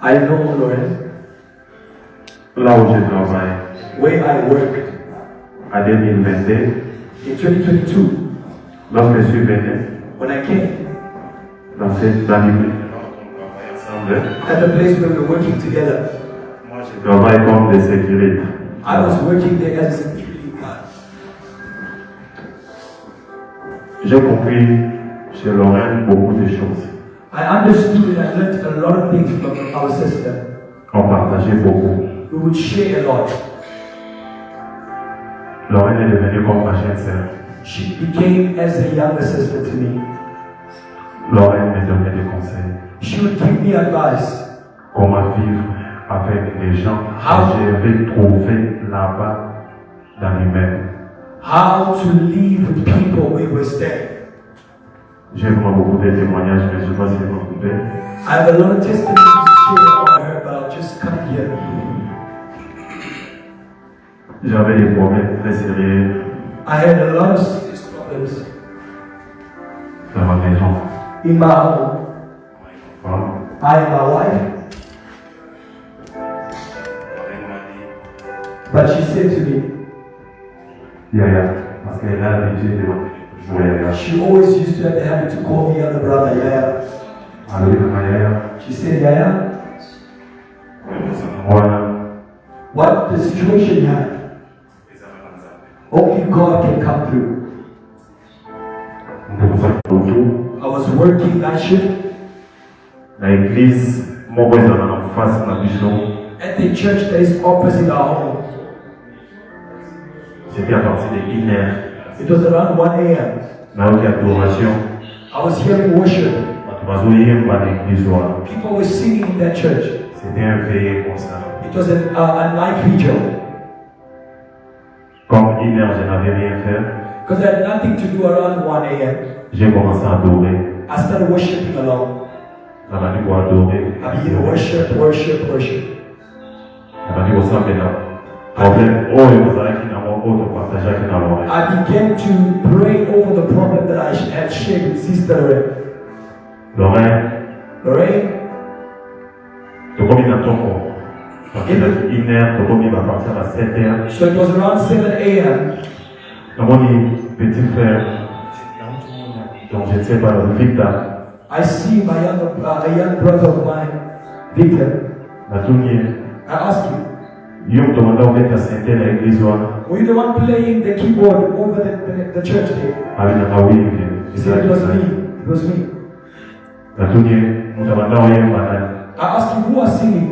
I know, Lorraine, là où je travaille, where I work en 2022, in 2022, lorsque je suis venu when I came, dans l'église, on travaille ensemble, at the place where we were working together, moi je travaille comme de sécurité. I was working there as a security guard. J'ai compris chez Lorraine beaucoup de choses. I understood and I learned a lot of things from our sister. On partageait beaucoup. We would share a lot. Lorraine est devenue comme ma jeune sœur. She became as a younger sister to me. Lorraine me donnait des conseils. She would give me advice. Comment vivre avec les gens que j'avais trouvés là-bas dans l'humain. How to live with people we were staying. J'ai vraiment beaucoup de témoignages, mais je ne sais pas si vous m'écoutez. I have a lot of testimonies to share on her, but I'll just cut it here. J'avais des problèmes très sérieux I had a lot of serious problems dans ma maison. in my home. Voilà. I and my wife, but she said to me, Yaya, parce qu'elle a l'habitude de jouer Yaya. she always used to have the habit to call me other brother Yaya. Alors, Yaya, She said, Yaya, voilà. what the situation you have, only God can come through. I was working night shift Dans l'église, mon voisin en face de la maison, at the church that is opposite our home. c'était à partir de 1h. It was around 1 a.m. Dans l'adoration, I was hearing worship. People were singing in that church. C'était un veillé comme ça. It was a night vigil. Comme 1h, je n'avais rien fait. Because I had nothing to do around 1 a.m. J'ai commencé à adorer. I started worshiping alone. On m'a dit pour adorer. I began to worship. On m'a dit pour ça, mais là. Problème, oh, il vous a qui n'a pas autre partage qui n'a pas. I began to pray over the problem that I had shared with Sister Lorraine, tu commis dans ton corps. Parce que 1h, tu commis va partir à 7h. So it was around 7 a.m. Donc, on dit, petit frère, donc je ne sais pas, Victor. I see my a young brother of mine, Victor. I ask you, were you the one playing the keyboard over the church there? He said it was me. I asked him who was singing.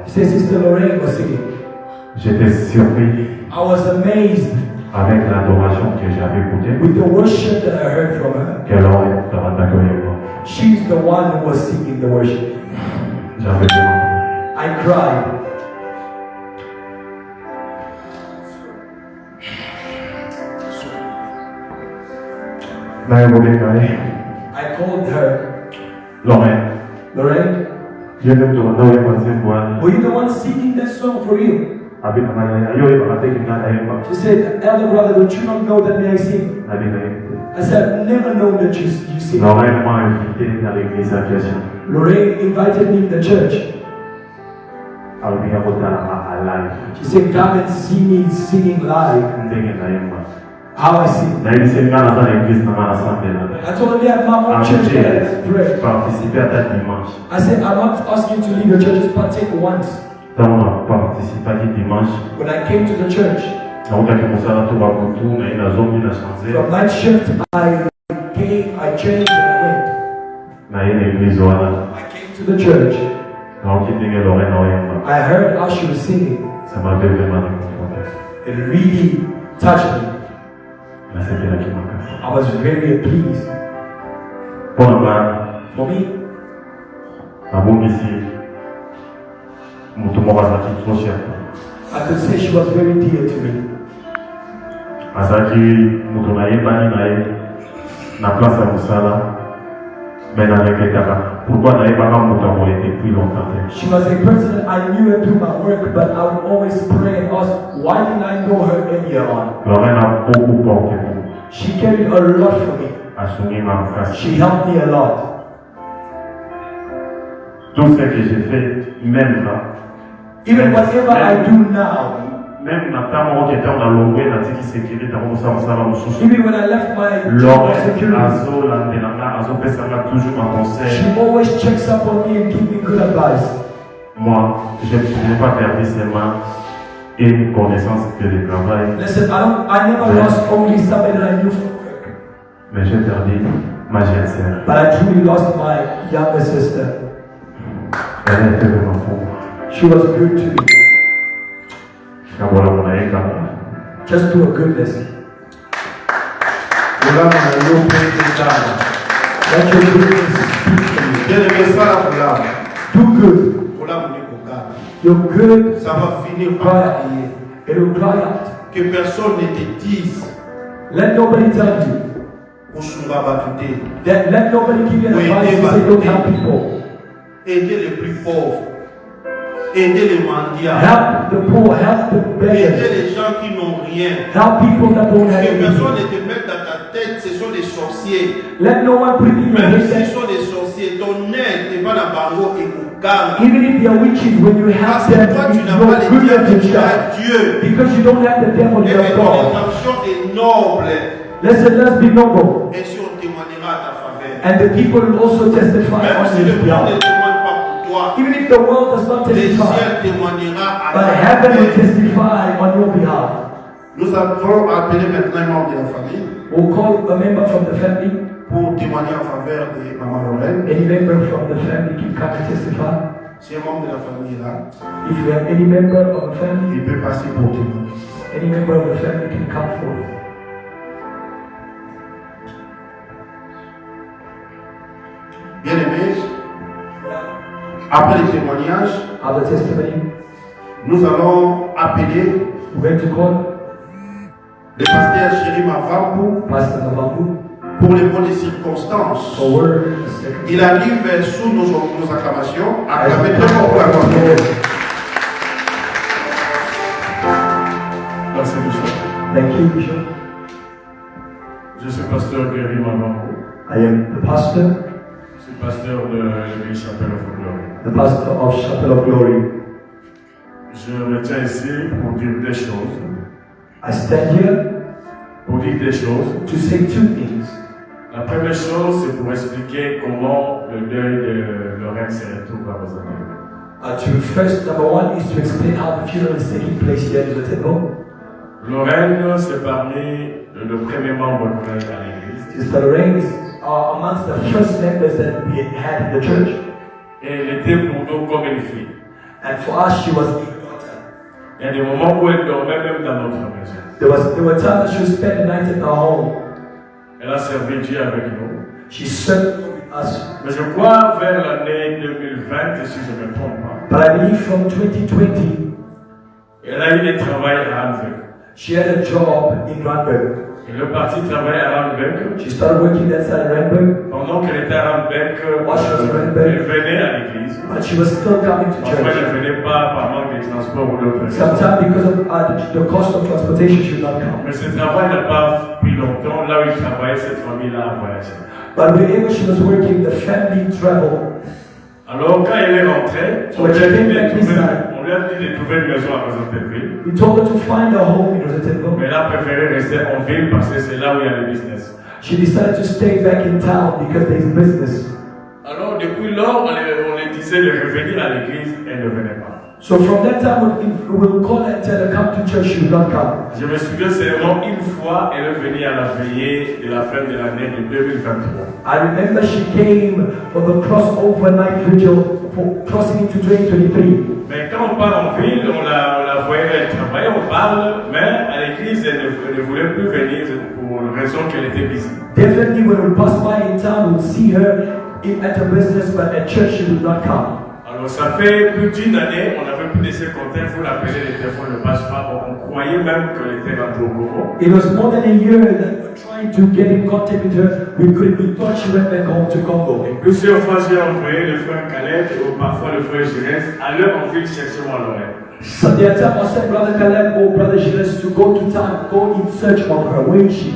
He said Sister Lorraine was singing. J'étais surpris I was amazed avec l'adoration que j'avais écoutée. with the worship that I heard from her. She's the one who was singing the worship. I cried. I called her. Lorraine, Lorraine, je vais te demander une question pour elle. were you the one singing that song for you? She said, Elder brother, don't you not know that I sing? I said, I've never known that you sing. Lorraine m'a invité dans l'église à Kiesha. Lorraine invited me in the church. She said, come and see me singing live. How I sing. I told her, yeah, my own church that I pray. I said, I'm not asking you to leave your church, just partake once. When I came to the church, from night shift, I changed and I went. I came to the church. I heard how she was singing. It really touched me. I was very pleased. For me, I could say she was very dear to me. She was a person that I knew her through my work, but I would always pray and ask, why didn't I know her earlier on? She carried a lot for me. She helped me a lot. Tout ce que j'ai fait, même là. Even whatever I do now. Même maintenant, qui était en longueur, on a dit qu'il s'est guéri dans mon sang, ça va me soucier. Even when I left my L'oreille, security, Azo, l'antenna, Azo, Pessanga, toujours ma conseil. she always checks up on me and gives me good advice. Moi, je n'ai pas perdu seulement une connaissance que le travail. Listen, I never lost only somebody that I knew from work. Mais j'ai perdu ma jeune sœur. But I truly lost my younger sister. Elle était vraiment pour moi. She was good to me. Just to a goodness. Let your goodness speak for you. Do good. Your good ça va finir cry par out. It will cry out. que personne ne te dise Let nobody tell you. That let nobody give you advice to say don't help people. Aider les plus pauvres, aider les mendiants, Help the poor, help the aider beggars, les gens qui n'ont rien. help people that don't have Que personne anything. ne te mette dans ta tête, ce sont des sorciers. Let no one put it in your Même head s'ils that sont des sorciers, ton aide n'est pas dans bango et Kugama. even if they are witches, when you Parce have que them, toi, tu it's n'as pas your les goodness dieux, to tu shine. as Dieu. Because you don't have the devil, you Et have ton God. intention est noble. Listen, let's be noble. Et si on témoignera à ta faveur. And the people will also testify Même on si le your monde ne behalf. témoigne pas pour toi, Even if the world does not le testify, ciel témoignera à but ta heaven will faveur. testify on your behalf. Nous allons appeler maintenant un membre de la famille We'll call a member from the family. pour témoigner en faveur de Maman Lorraine. Any member from the family can come and testify. Si un membre de la famille est là, If you have any member of the family, il peut passer pour témoigner. any member of the family can come forward. Bien aimé, après le témoignage, Other testimony, nous allons appeler we're going to call le pasteur Chéri Mavambu Pastor Navambu pour les bonnes circonstances. forward. Il arrive sous nos acclamations, acclamé très fort pour la gloire. Merci, Bishop. Thank you, Bishop. Je suis pasteur Guéry Mavambo. I am the pastor, Je suis pasteur de l'église Chapelle of Glory. the pastor of Chapel of Glory. Je me tiens ici pour dire des choses. I stand here Pour dire des choses. to say two things. La première chose, c'est pour expliquer comment le deuil de Lorraine se retrouve à Rosanne. First, number one is to explain how the funeral is taking place here in the temple. Lorraine, c'est parmi le premier membre qu'on a à l'église. Sister Lorraine is amongst the first members that we had in the church. Et elle était pour nous comme une fille. And for us, she was a daughter. Il y a des moments où elle dormait même dans notre maison. There were times that she would spend the night in our home. Elle a servi Dieu avec nous. She served with us. Mais je crois vers l'année 2020, si je ne me trompe pas, But I believe from 2020, elle a eu des travail à Hamburg. she had a job in Randburg. Elle est partie travailler à Hamburg. She started working that side in Randburg, Pendant qu'elle était à Hamburg, elle elle venait à l'église. but she was still coming to Parfois, elle church. ne venait pas par manque de transport ou d'autres raisons. Sometimes because of the cost of transportation, she would not come. Mais ce travail n'a pas pris longtemps. Là où il travaillait, cette famille-là a voyagé. But wherever she was working, the family traveled. Alors, quand elle est rentrée, So when she came back this time, on lui a dit de trouver une maison à Rosenthal-Ville. we told her to find a home in Rosenthal. Mais elle a préféré rester en ville parce que c'est là où il y a le business. She decided to stay back in town because there's business. Alors, depuis lors, on lui disait de revenir à l'église et elle ne venait pas. So from that time, we will call her and tell her come to church. She will not come. Je me souviens seulement une fois, elle est venue à la veillée de la fin de l'année de 2023. I remember she came for the crossover night vigil for crossing into 2023. Mais quand on part en ville, on la voyait, elle travaillait, on parle, mais à l'église, elle ne voulait plus venir pour raison qu'elle était busy. Definitely, when we pass by in town, we'll see her at her business, but at church she will not come. Alors ça fait plus d'une année, on n'avait plus de ses contacts, il faut l'appeler, le téléphone ne passe pas. On croyait même qu'elle était rentrée au Congo. It was more than a year that we were trying to get in contact with her. We thought she went back home to Congo. Et plusieurs fois, j'ai envoyé le frère Caleb ou parfois le frère Gérès à leur en ville chercher moi Lorraine. So there are times I sent Brother Caleb or Brother Gilles to go to town, go in search of her. Where is she?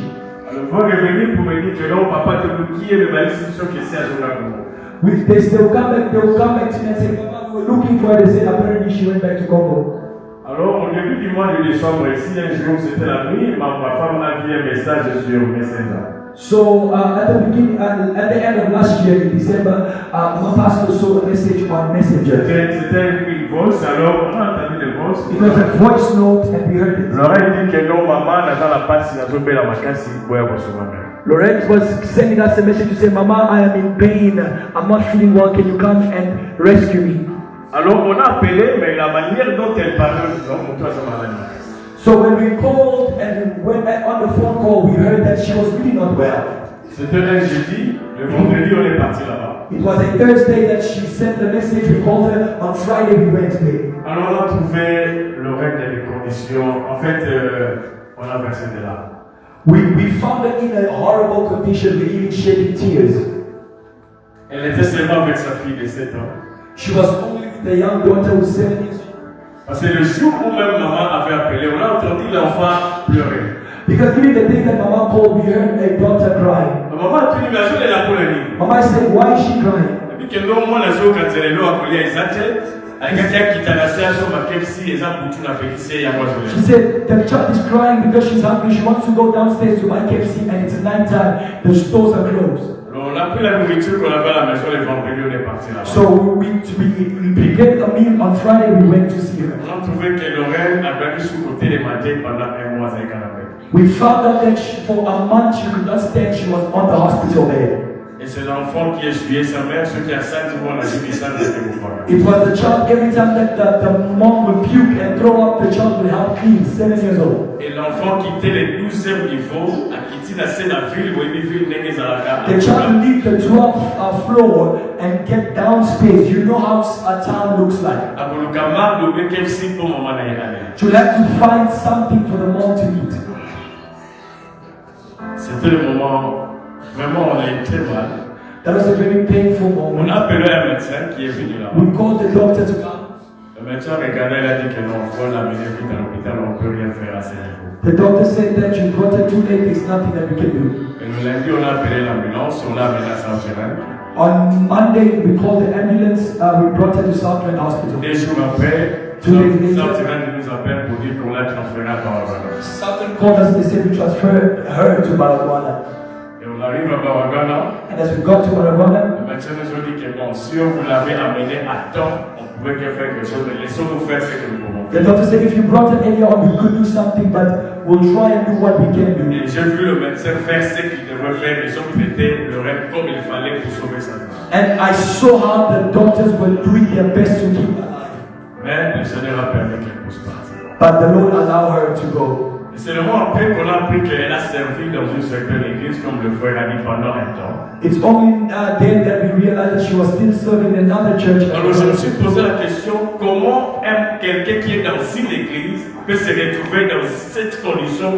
Alors, moi, revenir pour me dire que non, papa, qui est le mali, c'est sûr que c'est à Congo. They will come back to me and say, Papa, we were looking for her. They said, apparently she went back to Congo. Alors, au début du mois de décembre, ici, un jour, c'était la nuit, ma femme a envoyé un message sur Messenger. So at the beginning, at the end of last year in December, my pastor saw a message on Messenger. C'était une voice, alors on a entendu des voix. It was a voice note and we heard it. Lorraine dit que non, maman, n'a pas la passe, n'a pas la makasi, pour avoir son maman. Lorraine was sending us a message to say, Mama, I am in pain. I'm not feeling well. Can you come and rescue me? Alors on a appelé, mais la manière dont elle parlait, on peut sa maladie. So when we called and went on the phone call, we heard that she was really not well. C'était un jeudi, le vendredi on est parti là-bas. It was a Thursday that she sent the message. We called her. On Friday we went there. Alors on a trouvé Lorraine dans des conditions, en fait, on a versé de là. We found her in a horrible condition. We even shedding tears. Elle était seulement avec sa fille de 7 ans. She was only with the young daughter who was 7 years old. Parce que le jour où même maman avait appelé, on a entendu l'enfant pleurer. Because even the day that Mama called, we heard a daughter crying. Maman a dit, mais elle est là pour le lit. Mama said, why is she crying? Et puis que non, moi, la jour quand elle est là, elle est exacte. Avec quelqu'un qui t'a laissé à son maquette, si les gens boutent la félicité, il y a moi. She said, the child is crying because she's hungry. She wants to go downstairs to buy KFC and it's night time. The stores are closed. Alors, on a pris la nourriture qu'on avait à la maison les vendredis, on est parti là-bas. So we prepared a meal on Friday. We went to see her. On a trouvé que Lorraine a perdu sous côté les matins pendant un mois avec canapé. We found out that for a month she could not stand. She was on the hospital bed. Et c'est l'enfant qui essuyait sa mère, ceux qui a ça, du monde a dit que ça n'était pas. It was the child, every time that the mom would puke and throw up, the child would help clean, 7 years old. Et l'enfant quittait le 12e niveau, a quitté la scène à ville, où il vit une à The child would leave the 12th floor and get downstairs. You know how a town looks like. à Bolokama, le KFC pour maman n'a rien. You'll have to find something for the mom to eat. C'était le moment, vraiment, on a eu très mal. That was a very painful On moment. a appelé un médecin qui est venu là. We called the doctor to come. Le médecin regardait, il a dit que non, il faut l'amener vite à l'hôpital, on ne peut rien faire à ce niveau. The doctor said that you brought her too late. There's nothing that we can do. Et le lundi, on a appelé l'ambulance, on l'a amené à Saint-Gérard. On Monday, we called the ambulance. We brought her to Southland Hospital. Des jours après, Saint-Gérard nous appelle pour dire qu'on l'a transféré à Baragana. Southland called us. They said we transferred her to Baragwana. Et on arrive à Baragana. And as we got to Baragwana, Le médecin nous a dit que bon, si on vous l'avait amené à temps, on pouvait faire quelque chose, mais laissons-nous faire ce que nous pouvons the faire. doctor said if you brought her earlier on, we could do something, but we'll try and do what we can do. Et j'ai vu le médecin faire ce qu'il devait faire, ils ont traité le rêve comme il fallait pour sauver sa vie. And I saw how the doctors were doing their best to keep her alive. Mais le Seigneur a permis qu'elle puisse partir. But the Lord allowed her to go. Et c'est le moment après qu'on a appris qu'elle a servi dans une certaine église, comme le frère a dit pendant un temps. It's only then that we realized that she was still serving in another church. Alors je me suis posé la question, comment quelqu'un qui est dans une église peut se retrouver dans cette condition,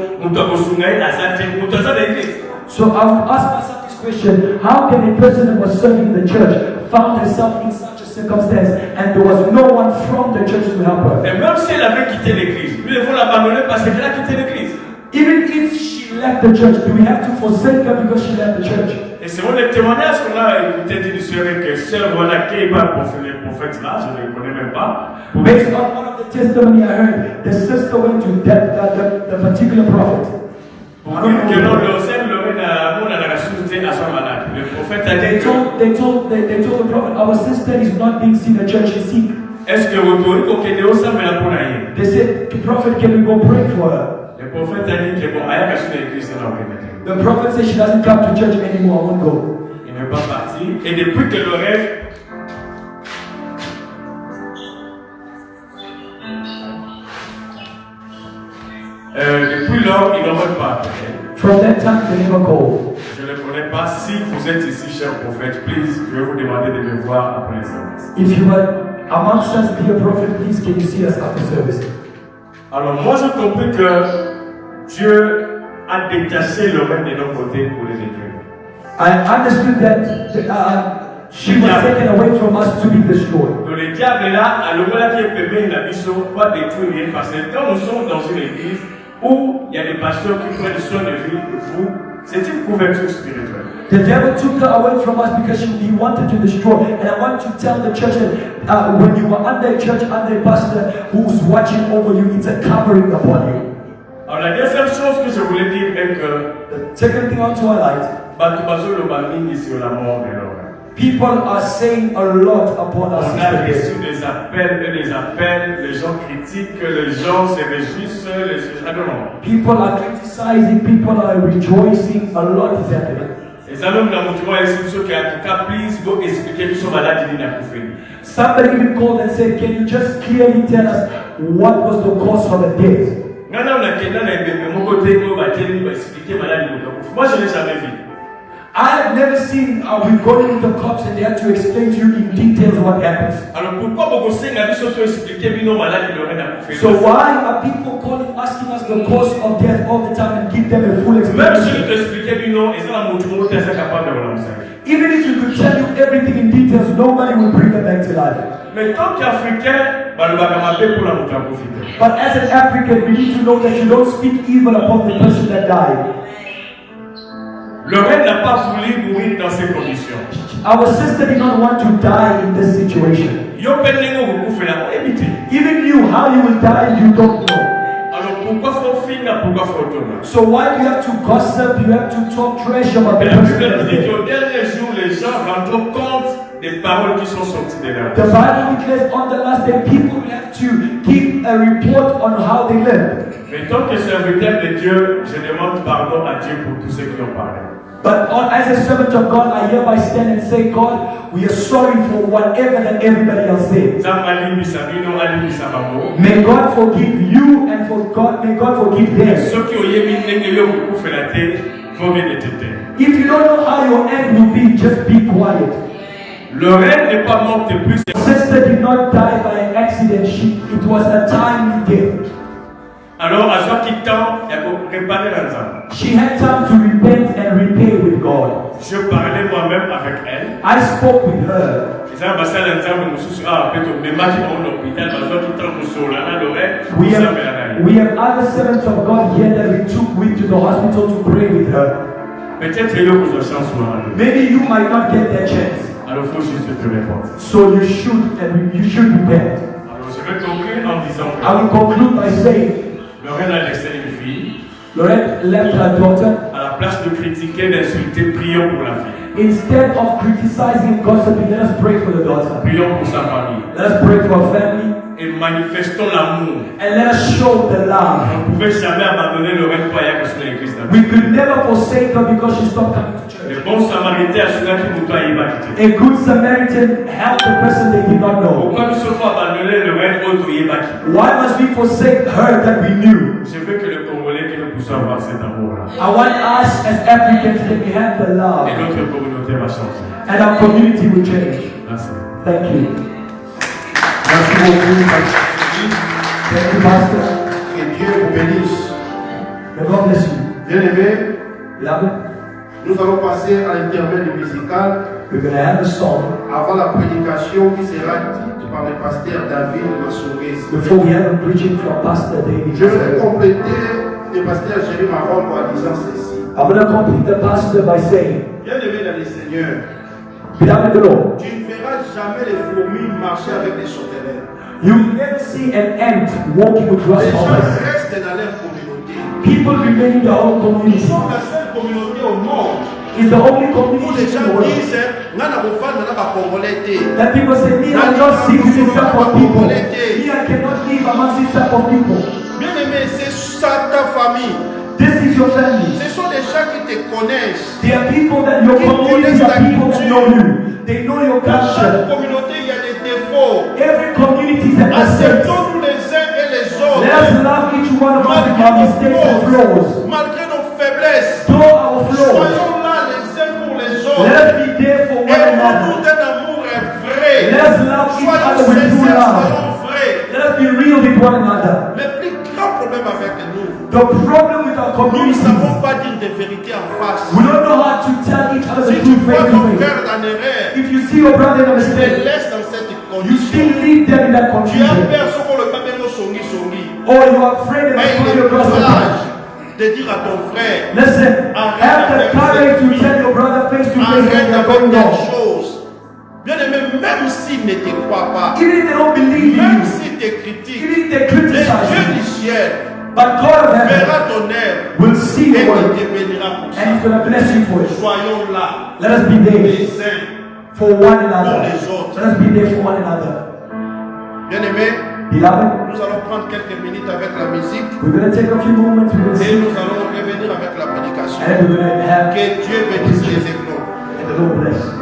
So I would ask myself this question: how can a person who was serving in the church found herself in such a circumstance and there was no one from the church to help her? Et même si elle avait quitté l'église, nous devons l'abandonner parce qu'elle a quitté l'église. Even if she left the church, do we have to forsake her because she left the church? Et c'est le témoignage qu'on a écouté d'une soeur que sœur voilà qui est pas le prophète là, je ne le connais même pas. Based on one of the testimony I heard, the sister went to the particular prophet. Pour dire que non, le Seigneur a ressuscité à son malade. Le prophète a dit They told the prophet, our sister is not being seen in the church, she's sick. est-ce que vous pouvez qu'on ait aussi mais la pour rien? They said, the prophet, can we go pray for her? Le prophète a dit que bon, elle a reçu l'église dans l'organisation. The prophet said she doesn't come to church anymore, I won't go. Il n'est pas parti. Et depuis que le rêve depuis lors, il n'en veut pas. From that time, they never called. Je ne le connais pas. Si vous êtes ici, cher prophète, please, je vais vous demander de me voir après le service. If you are amongst us, dear prophet, please can you see us after service? Alors moi, j'ai compris que Dieu a détaché le rêve de nos côtés pour les détruire. I understood that she was taken away from us to be destroyed. Donc le diable est là, à l'heure qui est permis la mission, pas détruire, parce que quand nous sommes dans une église où il y a des pasteurs qui prennent soin de vous, C'est une couverture spirituelle. The devil took her away from us because he wanted to destroy. And I want to tell the church that when you are under a church, under a pastor who's watching over you, it's a covering upon you. Alors la deuxième chose que je voulais dire est que The second thing I want to highlight, sur la mort de l'homme. people are saying a lot upon us. On a reçu des appels, les gens critiquent, les gens se réjouissent, People are criticizing, people are rejoicing, a lot is happening. Somebody even called and said, can you just clearly tell us what was the cause for the death? Moi je n'ai jamais vu. I have never seen we going into the cops and they have to explain to you in details what happens. So why are people calling, asking us the cause of death all the time and give them a full explanation? Even if you could tell you everything in details, nobody will bring them back to life. But as an African, we need to know that you don't speak evil upon the person that died. Lorraine n'a pas voulu mourir dans ces conditions. Our sister did not want to die in this situation. Even you, how you will die, you don't know. So why do you have to gossip? You have to talk trash about the person. The Bible declares on the last day people will have to give a report on how they live. Mais tant que serviteur de Dieu, je demande pardon à Dieu pour tous ceux qui ont parlé. But as a servant of God, I hereby stand and say, God, we are sorry for whatever that everybody else said. May God forgive you and may God forgive them. If you don't know how your end will be, just be quiet. Lorraine n'est pas morte plus. Sister did not die by an accident. It was a timely death. Alors, à chaque temps, il y a préparé l'ensemble. She had time to repent and repay with God. Je parlais moi-même avec elle. I spoke with her. We have other servants of God here that we took with to the hospital to pray with her. Maybe you might not get that chance. Alors, faut juste te répondre. So you should repent. Alors, je vais conclure en disant que I will conclude by saying, Lorraine a laissé une fille. Lorraine left her daughter. À la place de critiquer, d'insulter, prions pour la fille. Instead of criticizing and gossiping, let us pray for the daughter. Prions pour sa famille. Let us pray for her family. Et manifestons l'amour. And let us show the love. On ne pouvait jamais abandonner Lorraine pour aller sur l'église. We could never forsake her because she stopped coming to church. Le bon samaritain a celui qui nous doit y bâtir. A good Samaritan helped the person they did not know. Pourquoi nous sommes abandonnés Lorraine au doyer bâtir? Why must we forsake her that we knew? Je veux que le Congolais que nous puissions avoir cet amour-là. I want us as Africans that we have the love. Et notre communauté va changer. And our community will change. Merci. Thank you. Merci beaucoup. Thank you, Pastor. Que Dieu vous bénisse. May God bless you. Bien-aimés, Beloved, nous allons passer à l'intermède musical we're going to have a song avant la prédication qui sera dite par le pasteur David Massourès. before we have a preaching from Pastor David. Je vais compléter le pasteur Jérémy Maron en disant ceci. I'm going to complete the pastor by saying, Bien-aimé dans le Seigneur, Beloved the Lord, tu ne verras jamais les fourmis marcher avec des sauterelles. you will never see an ant walking with Les gens grasshoppers. restent dans leur communauté. People remain in their own Ils community. sont la seule communauté au monde It's the only où les community in gens the world. disent Nana Bofana n'a pas congolais. That people say, me, I cannot see with this type of people. Me, I cannot live amongst this type of people. Bien-aimé, c'est ça ta famille. This is your family. Ce sont des gens qui te connaissent. They are people that your community are people that know you. They know your Dans chaque culture. communauté, il y a des défauts. Every community has a mistakes. Acceptons-nous les uns et les autres. Let us love each one of us with our mistakes and flaws. Malgré nos faiblesses, Though our flaws, soyons là les uns pour les let autres. us be there for one Aimons-nous another. d'un amour vrai. Let us love each Soyons other with true sincères, love. soyons vrais. Let us be real with one another. Le plus grand problème avec nous, The problem with our nous ne community, savons pas dire des vérités en face. we don't know how to tell each other Si the tu truth vois face ton to face. frère en erreur, If you see your brother in a tu le mistake, laisses dans cette you condition. still leave them in that Tu as confusion. peur sur le caméra songi songi. Or you are afraid of Mais il calling est your brother. courage. de dire à ton frère, Listen, have the courage to tell your brother face to face arrête when they're avec going telle wrong. chose. Bien aimé, même s'il ne te croit pas, Even if they don't believe même you, s'il te critique, even if they le criticize Dieu you, du ciel but God of heaven verra ton œuvre will see et your work il te bénira pour and ça. He's going to bless you for it. Soyons là, Let us be there les uns. for one another. Pour les autres. Let us be there for one another. Bien aimé, Beloved, nous allons prendre quelques minutes avec la musique we're going to take a few moments with et this nous allons revenir avec la prédication. and we're going to have Que Dieu bénisse les éclos. and the Lord bless.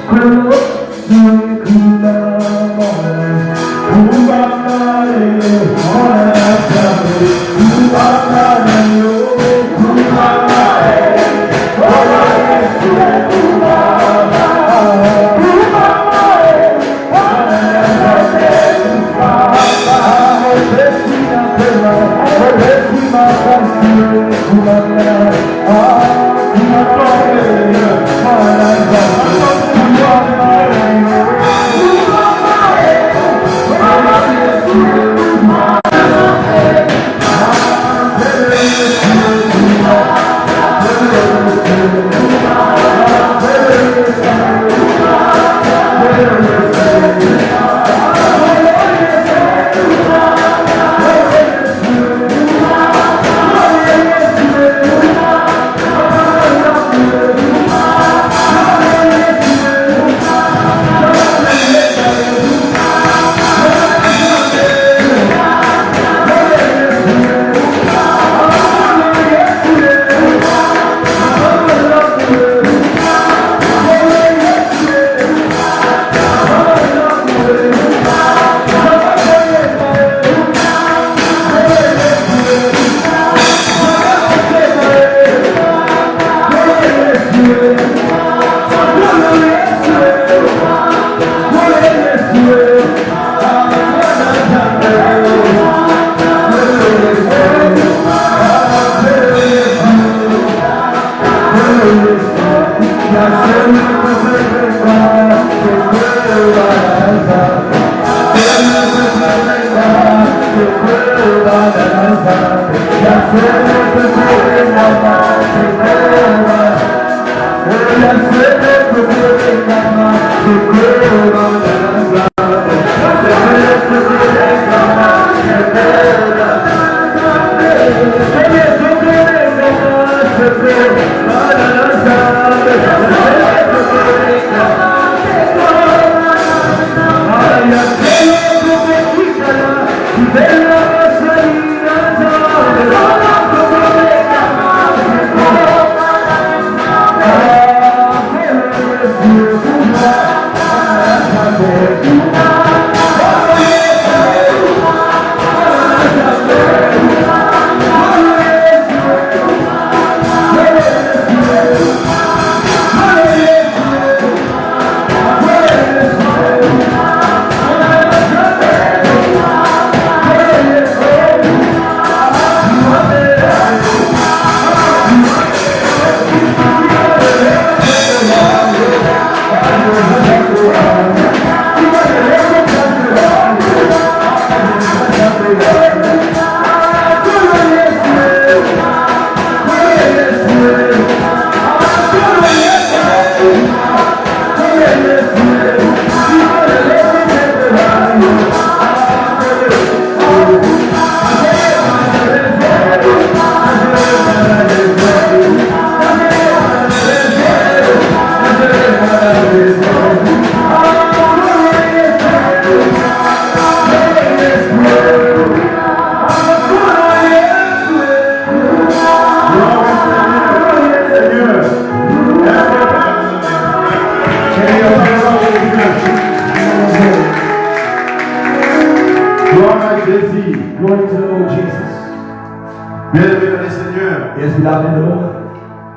Close to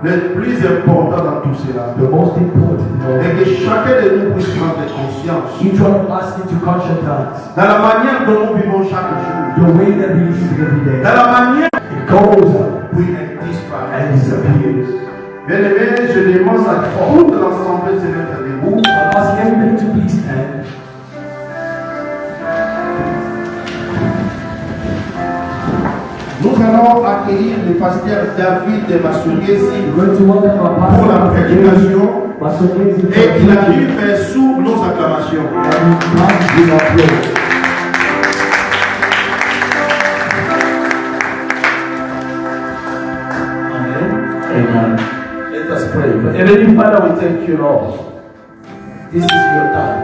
Le plus important dans tout cela, the most important est que chacun de nous puisse prendre conscience each one of us need to conscientize dans la manière dont nous vivons chaque jour, the way that we live every day. dans la manière It goes up où il disparaît. and disappears. Bien aimé, je demande à toute l'ensemble de se mettre debout. I ask everybody to please stand. Nous allons accueillir le pasteur David de Massouriesi We're going to welcome our pour la pastor prédication Massouriesi, et il arrive sous nos acclamations. and he comes with applause. Amen. Let us pray. Heavenly Father, we thank you, Lord. This is your time,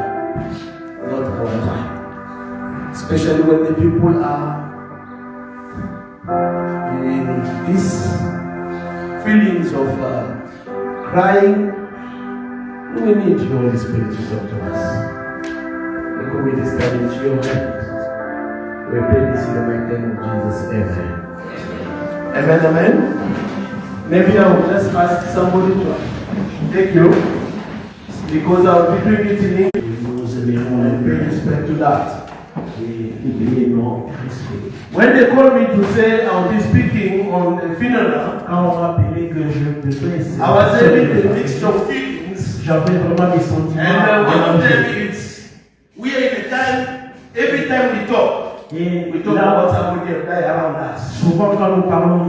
not our time. Especially when the people are in these feelings of crying. We need your Holy Spirit to talk to us. We commit this time into your hands. We pray this in the mighty name of Jesus. Amen. Amen, amen. Maybe I will just ask somebody to take you because I will be doing it in English. And pay respect to that. When they called me to say I will be speaking on a funeral, I was having a mixture of feelings. And one of them is, we are in a time, every time we talk about somebody who died around us. Souvent quand nous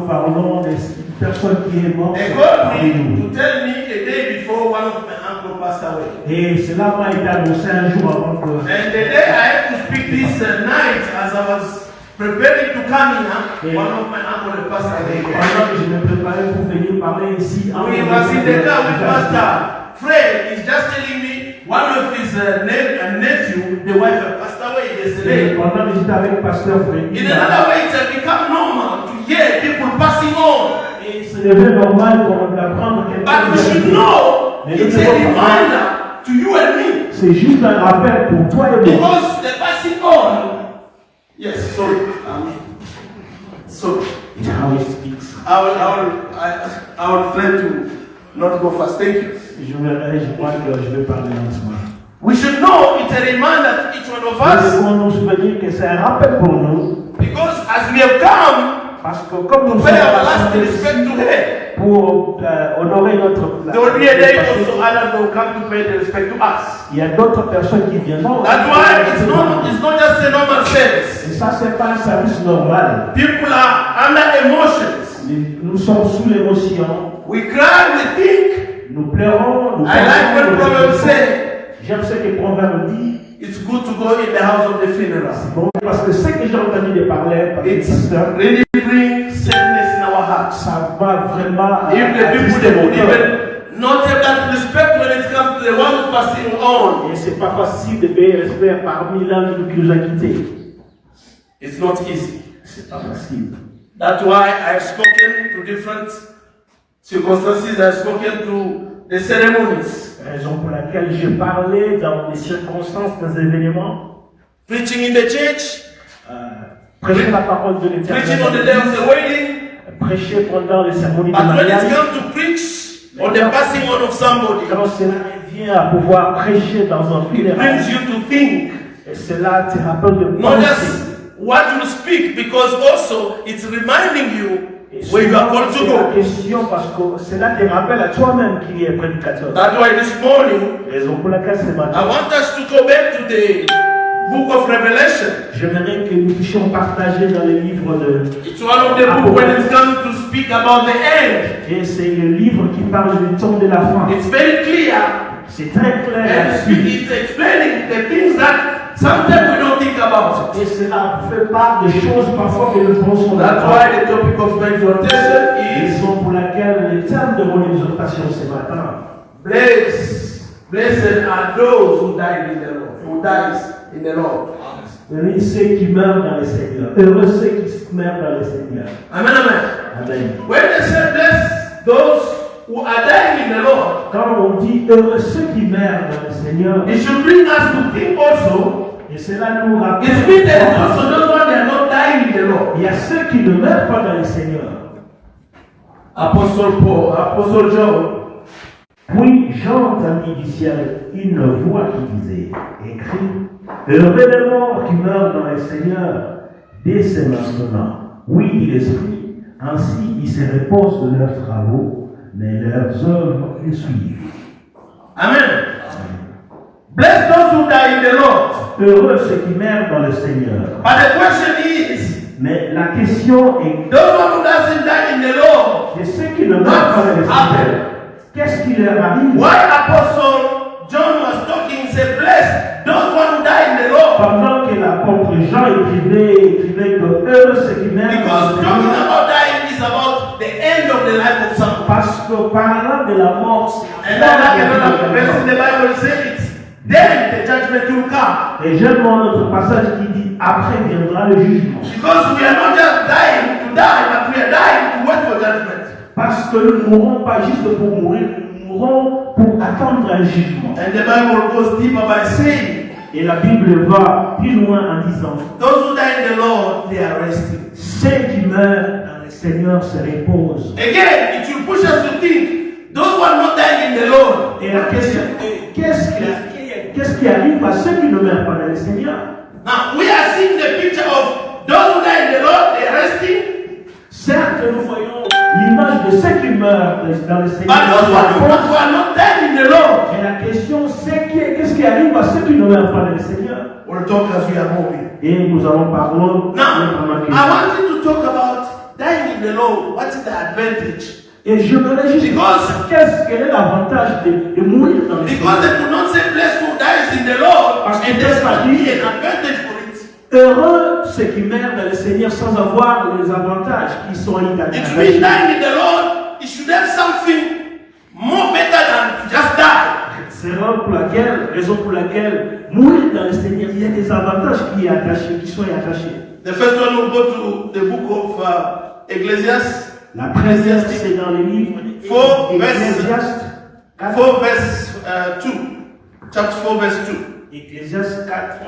parlons des personnes qui est morte. They called me to tell me a day before one of my uncle passed away. Et cela m'a été annoncé un jour avant que. And the day I had to speak this night as I was preparing to come here, one of my uncle had passed away. Pendant que je me préparais pour venir parler ici, We was in the car with Pastor Fred. He's just telling me one of his nephew, the wife had passed away yesterday. Pendant que j'étais avec Pasteur Fred. In another way, it has become normal to hear people passing on. Et c'est devenu normal d'apprendre quelqu'un. But we should know it's a reminder to you and me. C'est juste un rappel pour toi et moi. Because the passing on. Yes, sorry. So How he speaks. I will try to not go fast. Thank you. Je crois que je vais parler lentement. We should know it's a reminder to each one of Nous us. devons nous souvenir que c'est un rappel pour nous, Because as we have come parce que comme nous to sommes pay our last rassemblés respect to her, pour honorer notre there will be a day also others will come to pay the respect to us. il y a d'autres personnes qui viendront. That's why it's not just a normal service. Et ça, c'est pas un service normal. People are under emotions. Nous sommes sous l'émotion. We cry, we think. Nous pleurons, nous I like when Proverbs say, J'aime ce que Proverbe dit. it's good to go in the house of the funeral. Bon, parce que ce que j'ai entendu de parler par les It's pasteurs, really bring sadness in our hearts. ça va vraiment If the people attrister they mon would cœur. even not have that respect when it comes to the one who's passing on, Et c'est pas facile de payer respect parmi l'un qui nous a quittés. it's not easy. C'est pas facile. That's why I've spoken to different circumstances. I've spoken to the ceremonies, Raison pour laquelle j'ai parlé dans les circonstances, des événements, preaching in the church, prêcher la parole de preaching on the day l'Éternel, of the wedding. prêcher pendant les cérémonies de But when mariage. it's come to preach on the passing on of somebody, Quand cela vient à pouvoir prêcher dans un it funérail, brings you to think. et cela te rappelle de Not penser. just what you speak, because also it's reminding you Et where you are souvent, called to c'est la go. question parce que cela te rappelle à toi-même qui est prédicateur. That's why this morning Raison pour laquelle ce I matin, want us to go back to the book of Revelation. j'aimerais que nous puissions partager dans le livre de... It's one of the books when it's come to speak about the end. Et c'est le livre qui parle du temps de la fin. It's very clear. C'est très clair And là-dessus. it's explaining the things that sometimes we don't think about. Et cela fait part des choses parfois que nous pensons That's d'accord. why the topic of my exhortation is Raison pour laquelle le thème de mon exhortation ce matin, blessed are those who died in the Lord, who dies in the Lord. heureux ceux qui meurent dans le Seigneur. Heureux ceux qui meurent dans le Seigneur. Amen, amen. Amen. When they say bless those who are dying in the Lord, Quand on dit heureux ceux qui meurent dans le Seigneur, it should bring us to think also. et cela nous rappelle It's mean there is also those who are not dying in the Lord. il y a ceux qui ne meurent pas dans le Seigneur. Apostle Paul, Apostle John, Puis j'entendis du ciel une voix qui disait, écrit, heureux les morts qui meurent dans le Seigneur, dès ce maintenant. Oui, dit l'Esprit, ainsi ils se reposent de leurs travaux, mais leurs œuvres les suivent. amen. Bless those who die in the Lord. Heureux ceux qui meurent dans le Seigneur. But the question is, Mais la question est, those who doesn't die in the Lord, de ceux qui ne meurent pas dans le Seigneur, qu'est-ce qui leur arrive? why Apostle John was talking, say bless those who die in the Lord? Pendant que l'apôtre Jean écrivait que heureux ceux qui meurent dans Because le talking Seigneur, about dying is about the end of the life of someone. parce que parlant de la mort, c'est And then another verse in the Bible says it. Then the judgment will come. et j'aime notre passage qui dit après viendra le jugement. Because we are not just dying to die, but we are dying to wait for judgment. Parce que nous ne mourrons pas juste pour mourir, nous mourrons pour attendre un jugement. And the Bible goes deeper by saying, Et la Bible va plus loin en disant, those who die in the Lord, they are resting. ceux qui meurent dans le Seigneur se reposent. Again, it will push us to think, those who are not dying in the Lord, Et la question est, qu'est-ce qui arrive à ceux qui ne meurent pas dans le Seigneur? now we are seeing the picture of those who die in the Lord, they are resting. Certes, nous voyons l'image de ceux qui meurent dans le Seigneur. But those who are not dying in the Lord, Et la question, c'est qu'est-ce qui arrive à ceux qui ne meurent pas dans le Seigneur? we'll talk as we are moving. Et nous allons parler Now, I want you to talk about dying in the Lord. What is the advantage? Et je me réjouis Because- quel est l'avantage de mourir dans le Because Seigneur? they could not say blessed who dies in the Lord, Parce que and there's not Dieu be an advantage for it. Heureux ceux qui meurent dans le Seigneur sans avoir les avantages qui sont If we identifiés. die in the Lord, it should have something more better than to just die. C'est raison pour laquelle mourir dans le Seigneur, il y a des avantages qui sont attachés. The first one will go to the book of Ecclesiastes, La première, c'est dans le livre Four d'Ecclésiaste 4 verse 2. Chapter 4 verse 2. Ecclésiaste 4.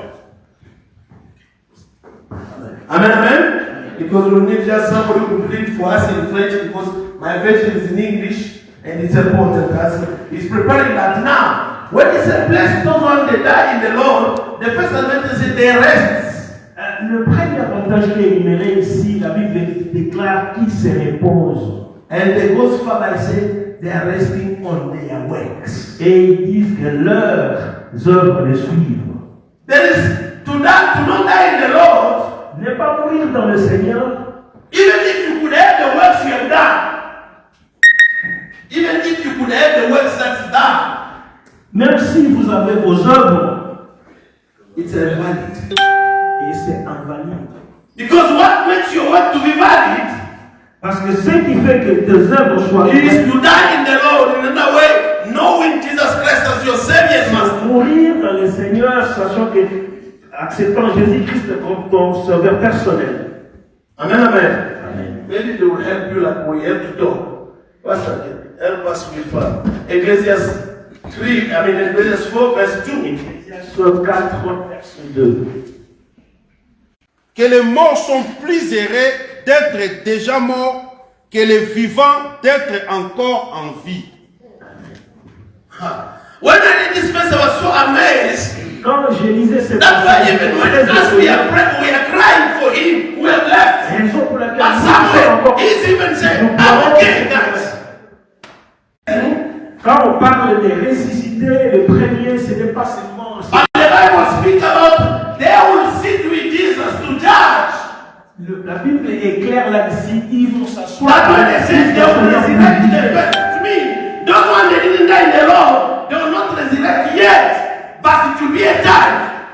Amen, amen. Because we need just somebody who read for us in French because my version is in English And it's important as he's preparing that now. When he said, bless those ones that die in the Lord, the first Adventist said they rest. Le premier avantage qui est énuméré ici, la Bible déclare qu'ils se reposent. And they goes further and say they are resting on their works. Et ils disent que leurs œuvres les suivent. There is to not die in the Lord. Ne pas mourir dans le Seigneur. Even if you could have the works you have done. Even if you could have the works that's done. Même si vous avez vos œuvres, It's invalid. et c'est invalide. Because what makes your work to be valid Parce que ce qui fait que tes œuvres soient is to die in the Lord in another way, knowing Jesus Christ as your Savior and Master. mourir dans le Seigneur, sachant que acceptant Jésus-Christ comme ton sauveur personnel. Amen, amen. Amen. Maybe they will help you like we have to talk. Pastor, help us with Ecclesiastes 4, verse 2. Ecclésiaste 4, verset 2. Que les morts sont plus heureux d'être déjà morts que les vivants d'être encore en vie. When I did this verse, I was so amazed. Quand je lisais cette That's why even when as we are praying, we are crying for him who have left. raison pour laquelle But nous sommes somewhere, encore. he's even saying, I'm okay, guys. Quand on parle de ressusciter, le premier, ce n'est pas seulement. But the Bible speaks about they will sit with Jesus to judge. La Bible est claire là-dessus, ils vont s'asseoir. That's when they say they will resurrect in the first. To me, those ones that didn't die in the Lord, they will not resurrect yet. But it will be a time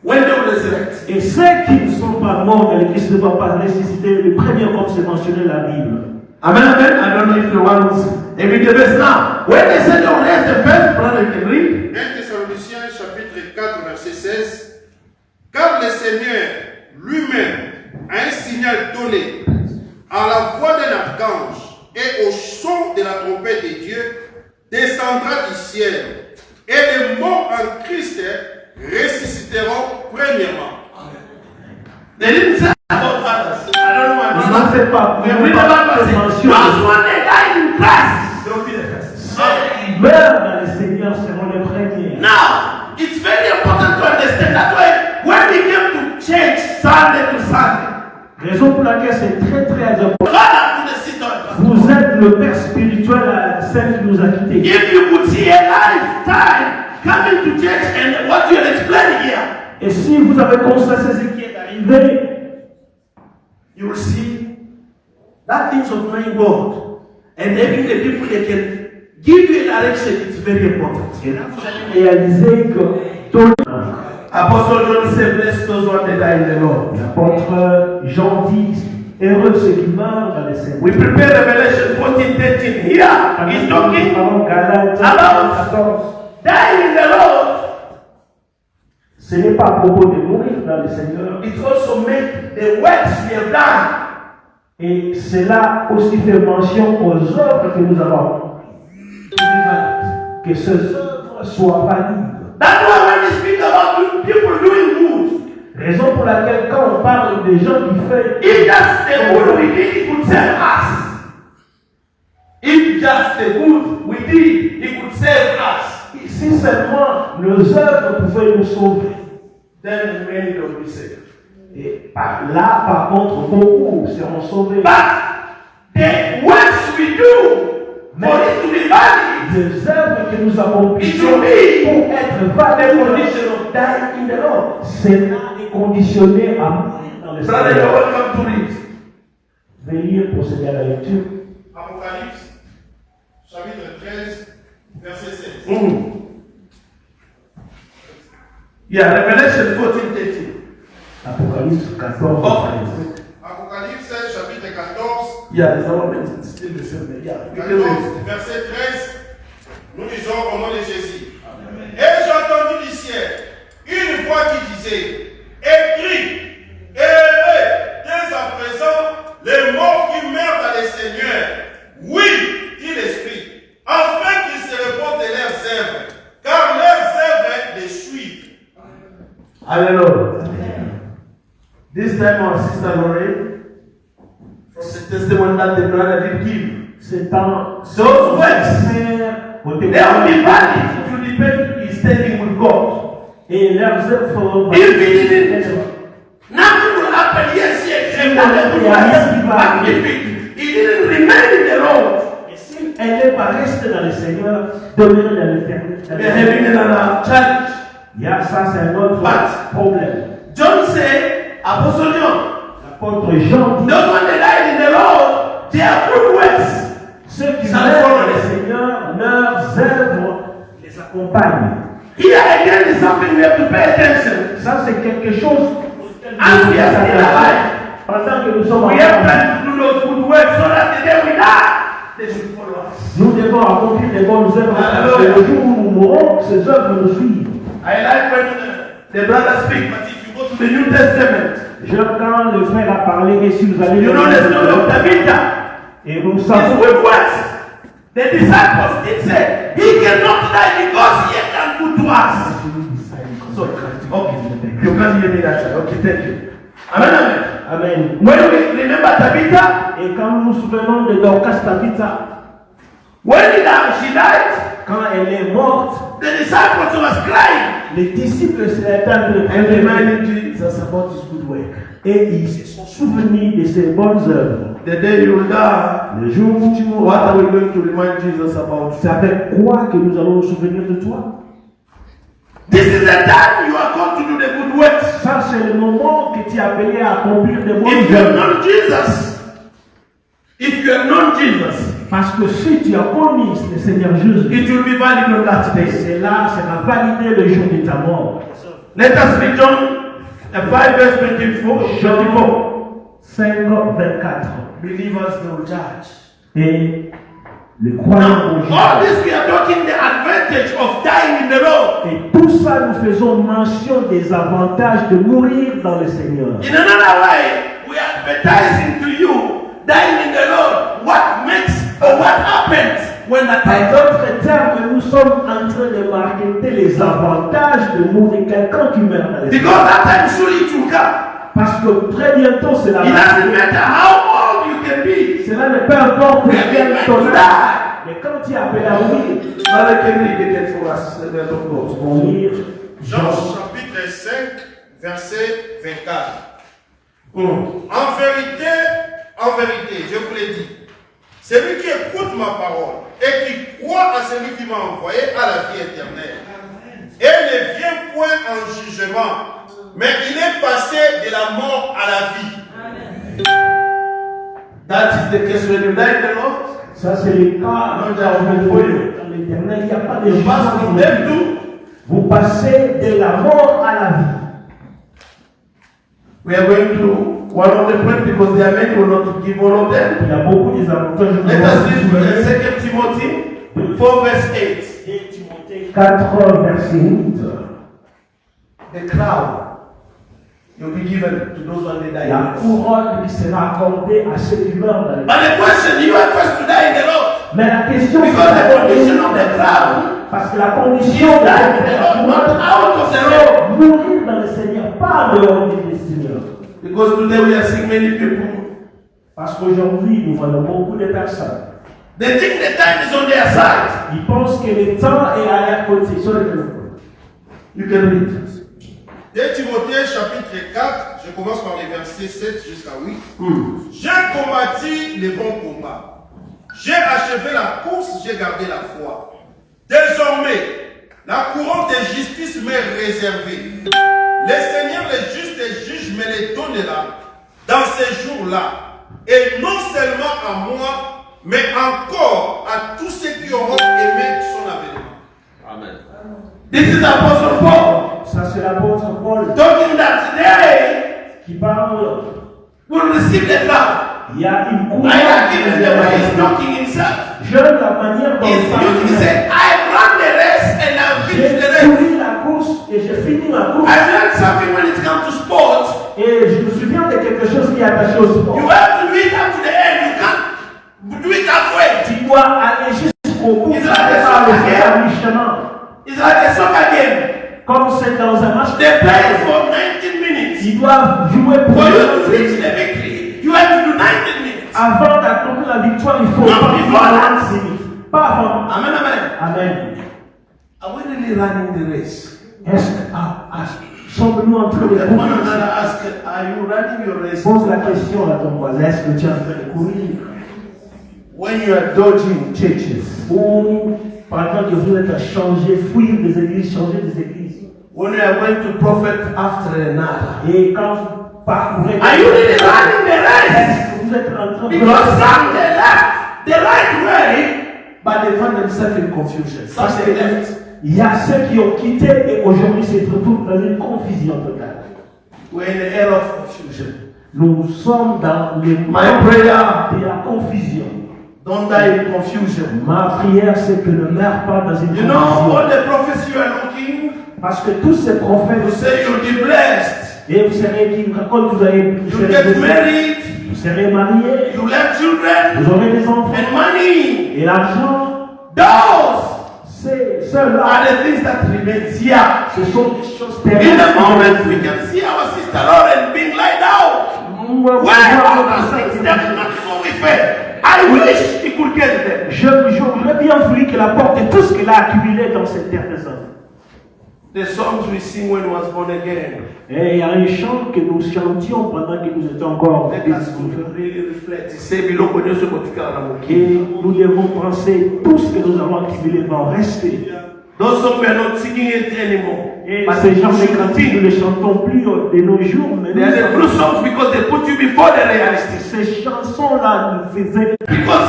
when they will resurrect. Et ceux qui ne sont pas morts, mais le Christ ne va pas ressusciter, le premier comme c'est mentionné dans la Bible. Amen, amen. I don't know if the ones read the verse now. When they said they will raise the first, brother, you can read. 1 Thessaloniciens chapitre 4 verset 16. Car le Seigneur lui-même a un signal donné à la voix d'un archange et au son de la trompette de Dieu descendra du ciel et les morts en Christ ressusciteront premièrement. They didn't say about others. I don't know. Ils n'ont fait pas. We read the Bible say, those one they died in Christ, they will be the first. Ceux qui meurent dans le Seigneur seront les premiers. Now, it's very important to understand that way. When we came to church Sunday to Sunday, Raison pour laquelle c'est très très important. Father to the sister, Vous êtes le Père spirituel à celle qui nous a quittés. if you could see a lifetime coming to church and what you are explaining here, Et si vous avez constaté ce qui est arrivé, you will see that things of knowing God and having the people that can give you a direction is very important. et là vous allez réaliser que tout Apostle John said, bless those who are that die in the Lord. l'apôtre Jean dit, heureux ceux qui meurent dans le Seigneur. We prepare Revelation 14:13 here. He's talking Avant Galates about 14. dying in the Lord. Ce n'est pas à propos de mourir dans le Seigneur. It also makes the works we have done. Et cela aussi fait mention aux œuvres que nous avons. Que ces œuvres soient valides. That's why when we speak about people doing good, Raison pour laquelle quand on parle des gens qui font, if just the good we did, it could save us. If just the good we did, it could save us. si seulement nos œuvres pouvaient nous sauver, Then many don't be saved. et là par contre beaucoup seront sauvés. But the works we do for it to be valid, Les œuvres que nous accomplissons it should be pour être the valides, condition of dying in the Lord. cela est conditionné à mourir dans le Brother, you're Seigneur. welcome to read. Veuillez procéder à la lecture. Apocalypse chapitre 13 verset 16. Yeah, Revelation 14:13. Apocalypse 14, Oh. 13. Apocalypse chapitre 14 Yeah, it's our message. Still the same. Yeah, you can 14, read. verset 13, nous lisons au nom de Jésus. Et j'ai entendu du ciel une voix qui disait, écris, heureux dès à présent les morts qui meurent dans le Seigneur. Oui, dit l'Esprit, afin qu'ils se reportent de leurs œuvres, car leurs œuvres les suivent. Hallelujah. This time our sister Lorraine, from the testimony that the brother did give, C'est un Those works, au they will be témoignage. valid to depend in standing with God. Et leurs œuvres If he didn't, nothing will happen. Yes, yes, nothing will happen. But if he didn't remain in the Lord, Et si elle n'est pas restée dans le Seigneur, demeurée dans l'éternité. we are having another challenge. Il y a ça, c'est un autre But- problème. John said, Apostle John, L'apôtre Jean dit, those one that died in the Lord, they are good works. ceux qui Ça meurent follow dans le it. Seigneur, leurs œuvres les accompagnent. Here again is something we have to pay attention. Ça, c'est quelque chose. As we are still alive, Pendant que nous sommes we have ensemble, time to do those good works so that the day we die, they should follow us. nous devons accomplir les bonnes œuvres. Parce que Alléluia. le jour où nous mourrons, ces œuvres nous suivent. I like when the brother speak, but if you go to the New Testament, J'aime quand le frère a parlé, et si vous allez you know the story of Tabitha. et nous His savons good works. The disciples did say, he cannot die because he had done good to us. So, okay, you can't hear me that side. Okay, thank you. Amen, amen. Amen. When we remember Tabitha, Et quand nous nous souvenons de Dorcas Tabitha, when she died, quand elle est morte, the disciples was crying les disciples se l'étendent de and prier reminding Jesus about his good work. et ils se sont souvenus de ses bonnes œuvres. The day you die, Le jour où tu what mourras, are we going to remind Jesus about? c'est avec quoi que nous allons nous souvenir de toi? This is the time you are called to do the good works. Ça, c'est le moment que tu es appelé à accomplir des bonnes If you have œuvres. known Jesus, if you have known Jesus, Parce que si tu as connu le Seigneur Jésus, it will be valid on that day. c'est là, ça va valider le jour de ta mort. Let us read John 5 verse 24. 5, 24. Believers will judge. Et les croyants Now, vont all juger. this we are talking the advantage of dying in the Lord. Et tout ça, nous faisons mention des avantages de mourir dans le Seigneur. In another way, we are advertising to you dying in the Lord. What makes or what happens when that Par time comes. d'autres termes, nous sommes en train de marketer les avantages de mourir quelqu'un qui meurt dans le Seigneur. Because that time surely it will come. Parce que très bientôt, c'est la It doesn't mort. matter how old you can be. Cela ne peut importe We quel are meant ton to âge. die. Mais quand tu es appelé à mourir, Father, can we get it for us? The word of God. mourir, Jean chapitre 5, verset 24. Mm. En vérité, je vous l'ai dit, celui qui écoute ma parole et qui croit à celui qui m'a envoyé a la vie éternelle. Et ne vient point en jugement, mais il est passé de la mort à la vie. That is the case when you die in the Lord. ça c'est le cas Non, dans l'éternel. Il n'y a pas de You pass from jugement. death to. Vous passez de la mort à la vie. We are going to one of the points because there are many who will not give all of them. Il y a beaucoup des avantages. Let us read 2 Timothy 4 verse 8. 4, verset 8. The crown will be given to those when they die. La couronne qui sera accordée à ceux qui meurent dans le But the question, you are first to die in the Lord. Mais la question Because the condition of the crown parce que la is condition die in the Lord, not out of the Lord. mourir dans le Seigneur, pas dehors du Seigneur. Because today we are seeing many people. Parce qu'aujourd'hui, nous voyons beaucoup de personnes. They think the time is on their side. Ils pensent que le temps est à leur côté. Sur le téléphone. You can read. 2 Timothée chapitre 4, je commence par les versets 7 jusqu'à 8. J'ai combattu le bon combat. J'ai achevé la course, j'ai gardé la foi. Désormais, la couronne de justice m'est réservée. Le Seigneur, le juste et juge, me les donnera dans ces jours-là. Et non seulement à moi, mais encore à tous ceux qui auront aimé son avènement. Amen. This is Apostle Paul Ça, c'est l'apôtre Paul talking that today qui parle. will receive the crown. Il y a une couronne. I like it the way he's talking himself. J'aime la manière dont He's il parle. using, he said, I run the race and I finish the J'ai race. couru la course et j'ai fini ma course. I learned something when it comes to sport. Et je me souviens de quelque chose qui est attaché au sport. You have to do it up to the end. You can't do it halfway. Tu dois aller jusqu'au bout. It's Tu like ne a peux pas le soccer faire à game. mi-chemin. It's like a soccer game. Comme c'est dans un match, They play for 19 minutes. ils doivent jouer pour For you to reach the victory, you have to do 19 minutes. Avant d'accomplir la victoire, il faut Non, before that. ses limites. Pas avant. Amen, amen. Amen. Are we really running the race? Est-ce que sommes-nous en train de Let one courir? another ask, are you running your race? Pose la question à ton voisin, est-ce que tu es en train de courir? When you are dodging churches, Ou pendant que vous êtes à changer, fuir des églises, changer des églises. when you are going to prophet after another, Et quand vous parcourez, are you really running the race? est-ce que vous êtes en train de Because some they left the right way, but they find themselves in confusion. Some Parce they que left. il y a ceux qui ont quitté et aujourd'hui se retrouvent dans une confusion totale. We're in the era of confusion. Nous sommes dans les My prayer, de la confusion. don't die in confusion. Ma prière, c'est que ne meure pas dans une You know confusion. all the prophets you are looking, Parce que tous ces you prophètes, say you'll be blessed, et vous serez qui quand vous allez vous you'll serez get blessés, married, vous serez mariés, you'll have children vous aurez des enfants and money. et l'argent. Those Ceux-là, are the things that remain here. ce sont des choses In the terrestres. moment we can see our sister Lauren being laid out. Where all those things that what we fed. I wish he could get them. J'aurais bien voulu qu'elle apporte tout ce qu'elle a accumulé dans cette terre des hommes. The songs we sing when we was born again. Et il y a un chant que nous chantions pendant que nous étions encore Let us really reflect. Say below Konyoso Kotika na Moki. et nous devons penser tout ce que nous avons accumulé va rester. Those songs we are not singing it anymore. Et But ces genres de they cantiques, nous ne les chantons plus de nos jours, mais They are the true songs because they put you before the reality. ces chansons-là nous faisaient. Because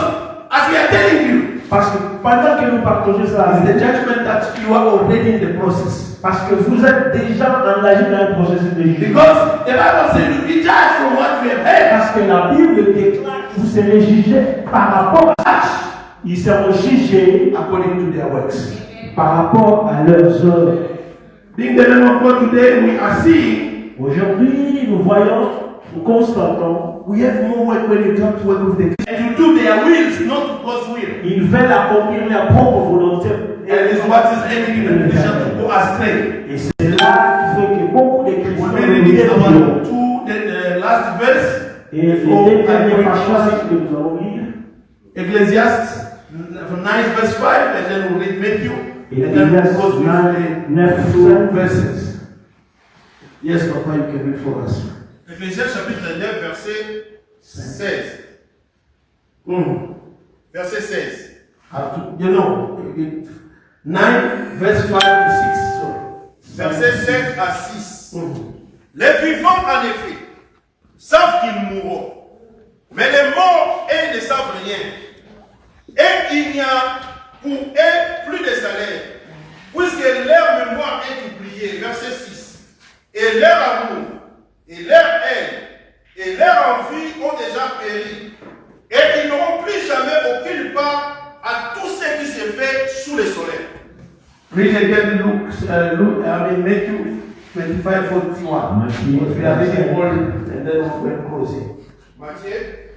as we are telling you, Parce que pendant que nous partageons ça, it's the judgment that you are already in the process. parce que vous êtes déjà engagé dans un processus de jugement. Because the Bible says you'll be judged from what we have heard. Parce que la Bible déclare que vous serez jugés par rapport à. Ils seront jugés According to their works. par rapport à leurs œuvres. In the name of God today, we are seeing Aujourd'hui, nous voyons, nous constatons, we have more work when you come to work with the and to do their wills, not God's will. ils veulent accomplir leur propre volonté. And it's what is ending in the position to go astray. Et c'est là qui fait que beaucoup de We chrétiens may nous read dévions. the last verse. Et les before deux I derniers go passages to que nous allons lire, Ecclesiastes 9 verse 5, and then we'll read Matthew. et And then Ecclésiaste we'll go with 9, the 9, two 5. verses. Yes, Papa, you can read for us. Ecclésiaste chapitre 9, verset 16. Verset 16. You know, 9 verse 5 to 6. Sorry. Verset 5 à 6. Mhm. Les vivants, en effet, savent qu'ils mourront. Mais les morts, eux, ne savent rien. Et il n'y a pour eux plus de salaire, puisque leur mémoire est oubliée. Verset 6. Et leur amour, et leur haine, et leur envie ont déjà péri. Et ils n'auront plus jamais aucune part à tout ce qui se fait sous le soleil. Read again Matthew 25 41. Matthew But we are reading all and then we're closing. Matthieu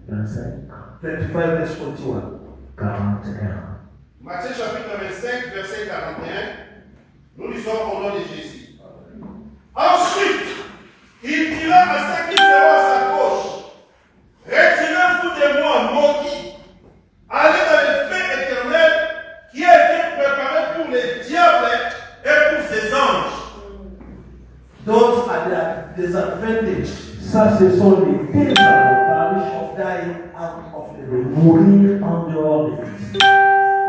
25, 25 verse 41. 41. Matthieu chapitre 25, verset 41, nous lisons au nom de Jésus. Ensuite, il dira à ceux qui seront à sa gauche, retirez-vous de moi, maudits, allez dans le feu éternel qui a été préparé pour les diables et pour ses anges. Those are the disadvantages Ça, ce sont les désavantages of dying out of the de road. mourir en dehors de Christ.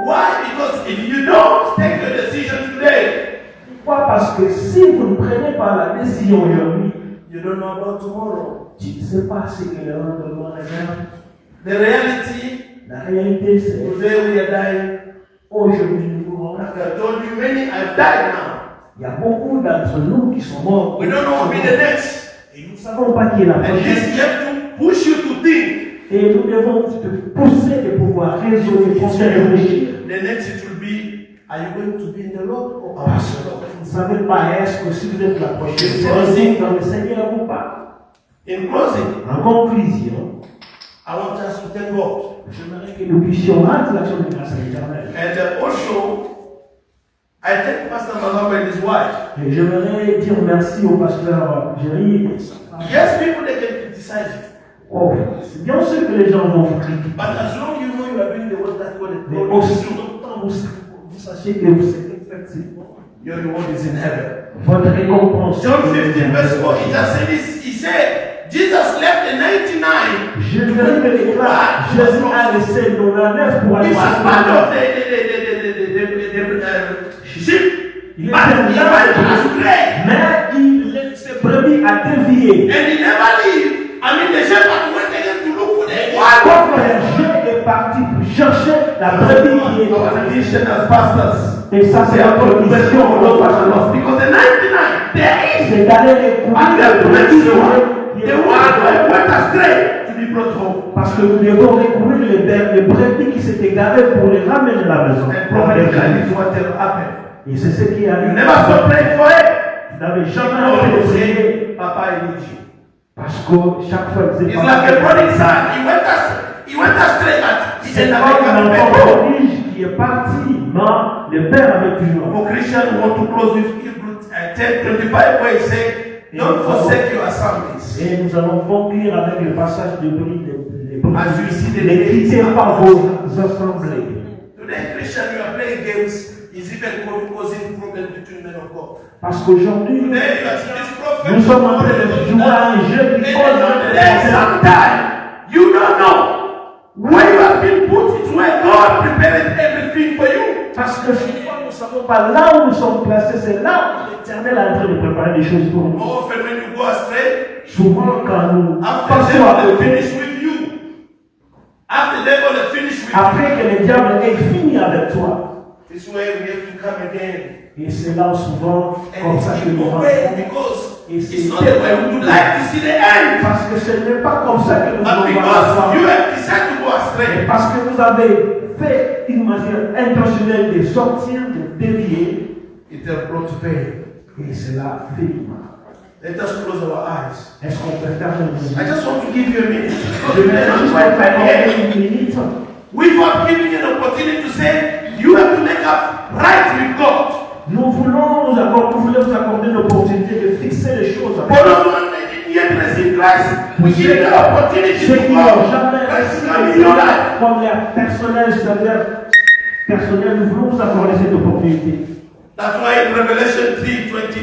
Why? Because if you don't take the decision today, Pourquoi? Parce que si vous ne prenez pas la décision aujourd'hui, you don't know about tomorrow. tu ne sais pas ce que le lendemain réserve. The reality, La réalité, c'est today we are dying. aujourd'hui, nous mourons. Like I told you, many have died now. Il y a beaucoup d'entre nous qui sont morts. We don't know who will be the next. Et nous ne savons pas qui est la And this prochaine. you have to push you to think. Et nous devons te pousser de pouvoir raisonner, penser, réfléchir. The next it will be, are you going to be in the Lord or Parce past que the Lord? vous ne savez pas, est-ce que si vous êtes la prochaine, Closing. c'est dans le Seigneur ou pas. In closing, En conclusion, I want us to thank God. j'aimerais que nous puissions rendre l'action de grâce à l'Éternel. And also, I thank Pastor Mahama and his wife. Et j'aimerais dire merci au pasteur Jerry et sa femme. Yes, people they can criticize you. Oh, c'est bien sûr que les gens vont vous critiquer. But as long as you know you are doing the work that God has Mais called aussi you to do, longtemps vous sachez que vous êtes effectivement your reward is in heaven. votre récompense. John 15 verse 4, he just said this. He said, Jesus left the 99. Jésus me déclare, Jésus a laissé 99 pour aller He was part of the sheep. Il But he went astray. mais ses brebis a dévié. And he never leave. I mean, the shepherd went again to look for the Quand one. le berger est parti pour chercher la brebis qui est Our tradition as pastors, et ça c'est notre mission, notre passion. Because the 99, there is. C'est d'aller découvrir le brebis The one who went astray to be brought home. parce que nous devons découvrir les brebis qui s'étaient garés pour les ramener à la maison. And prophetically, is what will happen. Et c'est ce qui You arrive. never stop praying for it. Vous n'avez jamais arrêté de prier Papa, I need you. parce que chaque fois que It's like a prodigal son. He went astray, but he c'est said, comme un I'm enfant home. prodige qui est parti, mais le père avait toujours. For Christians who want to close with Hebrews 10:25, where he said, don't forsake your assemblies. Et nous allons conclure avec le passage de Bride. As you see the Ne days quittez pas vos assemblées. Today, Christians, you are playing games. Is even causing problems between men of God. Parce qu'aujourd'hui, Today, you are seeing this prophet. nous sommes en train de jouer à un jeu qui cause Sometimes you don't know where you have been put. It's where God prepared everything for you. Parce que souvent nous ne savons pas là où nous sommes placés, c'est là où l'Éternel est en train de préparer des choses pour nous. More often when you go astray, Souvent quand nous after passons à devil côté, finish with you, after devil finish with après que le diable ait fini avec toi, you, this way we have to come again. et c'est là souvent comme And ça que keep nous away rentrons. because Et it's c'est not the way we would like to see the end. parce que ce n'est pas comme ça que nous But voulons voir because la you fin. have decided to go Mais astray. parce que vous avez fait une manière intentionnelle de sortir, de dévier, It has brought pain. et cela fait du mal. Let us close our eyes. Est-ce qu'on peut faire une I minute? just want to give you a minute. Je vais juste faire une minute. Without giving you an opportunity to say, you have to make up right with God. Nous voulons vous accorder l'opportunité de fixer les choses. For those who didn't yet receive Christ, we give you the opportunity Ceux to qui go. n'ont jamais Christ reçu come le in your Seigneur life. comme leur personnel, c'est-à-dire personnel, nous voulons vous accorder cette opportunité. That's why in Revelation 3:20,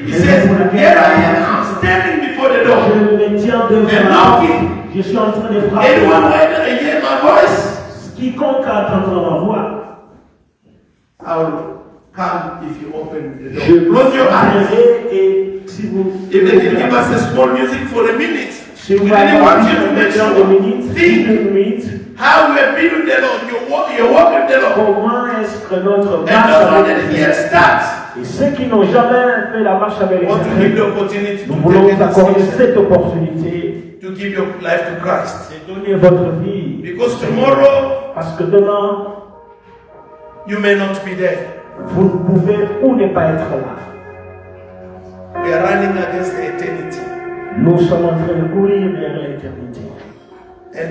he says, here I am standing before the door. Je me tiens devant And la porte. knocking. Je suis en train de frapper. Anyone who can hear my voice, Quiconque entendra ma voix, I will come if you open the je door. Close your eyes. ouvrirai et si vous If they can give us a small music for a minute, si we vous really avez want envie you to de make mettre sure. une minute, Think une minute, how we have been with the Lord. You walk with the Lord. comment est-ce que notre And marche those one avec that le yet Seigneur, starts, et ceux qui n'ont jamais fait la marche avec we le want to give Seigneur, the opportunity to nous voulons take vous a accorder decision, cette opportunité to give your life to Christ. de donner votre vie. Because tomorrow Parce que demain, you may not be there. vous ne pouvez ou ne pas être là. We are running against the eternity. Nous sommes en train de courir vers l'éternité. And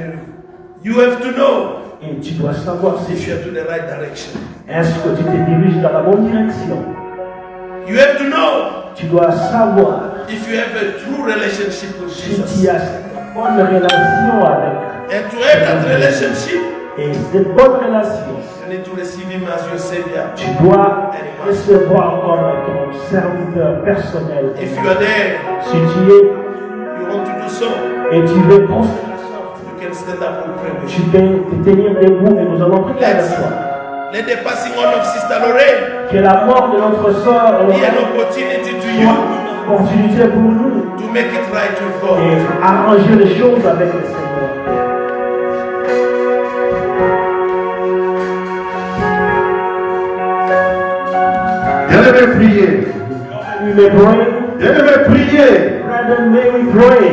you have to know Et tu dois savoir if si you are to the right direction. est-ce que tu te diriges dans la bonne direction. You have to know Tu dois savoir if you have a true relationship with si Jesus. tu as cette bonne relation avec. And to have that relationship, Et cette bonne relation, you need to receive Him as your Savior. tu dois recevoir comme ton serviteur personnel. If you are there, Si tu es you want to do so, et tu veux penser de la sorte, you can stand up and pray with tu me. peux te tenir debout et nous allons prier avec toi. Let the passing on of Sister Lorraine Que la mort de notre sœur be an soit opportunity to une you opportunité pour nous to make it right with et God. arranger les choses avec le Seigneur. Bien-aimé, priez. We may pray. Bien-aimé, priez. Brethren, may we pray.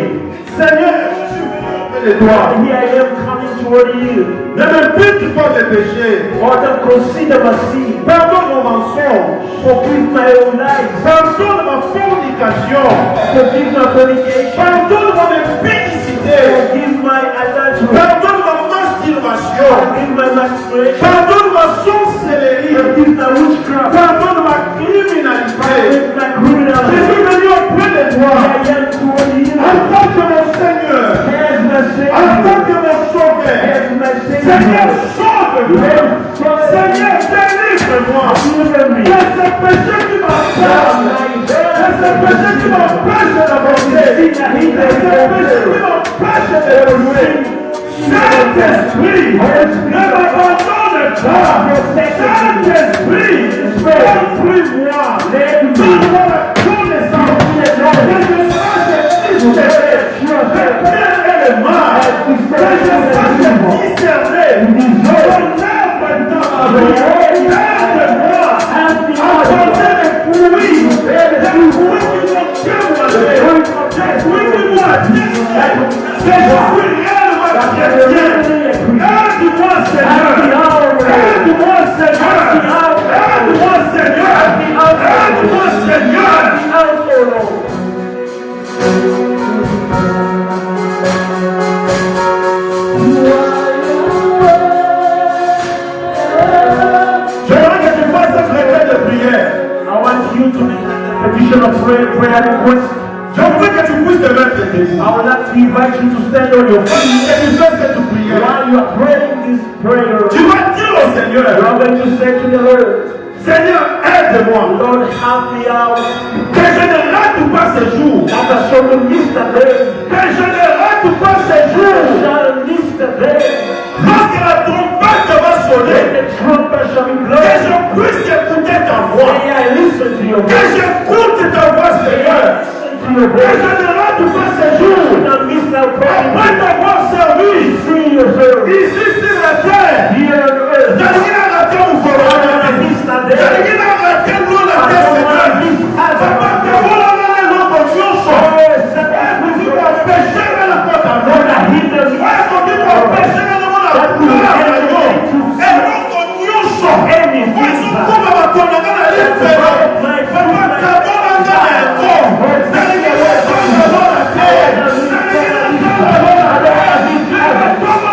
Seigneur, je suis venu auprès de toi. Here I am coming toward you. Ne m'impute pas de péché. Father, consider my sin. Pardonne mon mensonge. Forgive my own life. Pardonne ma fornication. Forgive my fornication. Pardonne mon impudicité. Forgive my adultery. Pardonne ma masturbation. Forgive my masturbation. Pardonne ma sorcellerie. Forgive my witchcraft. Pardonne ma criminalité. Forgive my criminality. Je suis venu auprès de toi. I am toward you. En tant que mon Seigneur Deliver me. Que ce péché qui m'empêche. Que ce péché qui m'empêche d'avancer. Que ce péché qui m'empêche d'évoluer. Saint-Esprit, ne m'abandonne pas. Saint-Esprit, construis-moi. Donne-moi la connaissance. Que je sache discerner. Que bien et le mal. Que je sache discerner. Donne-moi maintenant ma vie. Aide-moi à porter des fruits. Des fruits qui vont témoigner. Des fruits qui vont attester. Que je suis réellement chrétien. Aide-moi Seigneur. Aide-moi Seigneur. Aide-moi Seigneur. Aide-moi Seigneur. J'aimerais que tu fasses cette requête de prière. I want you to make a petition of prayer request. J'aimerais que tu puisses te mettre debout. I would like to invite you to stand on your feet. Et tu fais cette prière. While you are praying this prayer, Tu vas dire au you Seigneur, are going to say to the Lord, Seigneur, aide-moi. Lord, help me out. Que je ne rate pas ce jour. That I shall not miss the day. Que je ne rate pas ce jour. I shall miss the day. Lorsque la trompette va sonner, The trumpet shall be que blown. je puisse écouter ta voix. May I listen to your Que voice. j'écoute ta voix, Seigneur. Listen to your Que je voice. ne rate pas ce jour. Do not miss that Après prayer. t'avoir servi See your service. ici sur la terre, Here on earth. Daniel a raté au I will corona. not miss that day. Daniel a raté l'eau la I terre, don't want to Seigneur. miss that Papa, day. que voilà les gens confiance. Tu vas pécher dans la porte à Lord, I hinder me. ouais, quand tu vas pécher dans le monde à la couleur à la yo. Et non, confiance. Ouais, ils sont comme à ma tonne, on a les faits. Papa, t'as bon en temps et bon. Daniel a raté dans la terre. Daniel a raté dans la terre.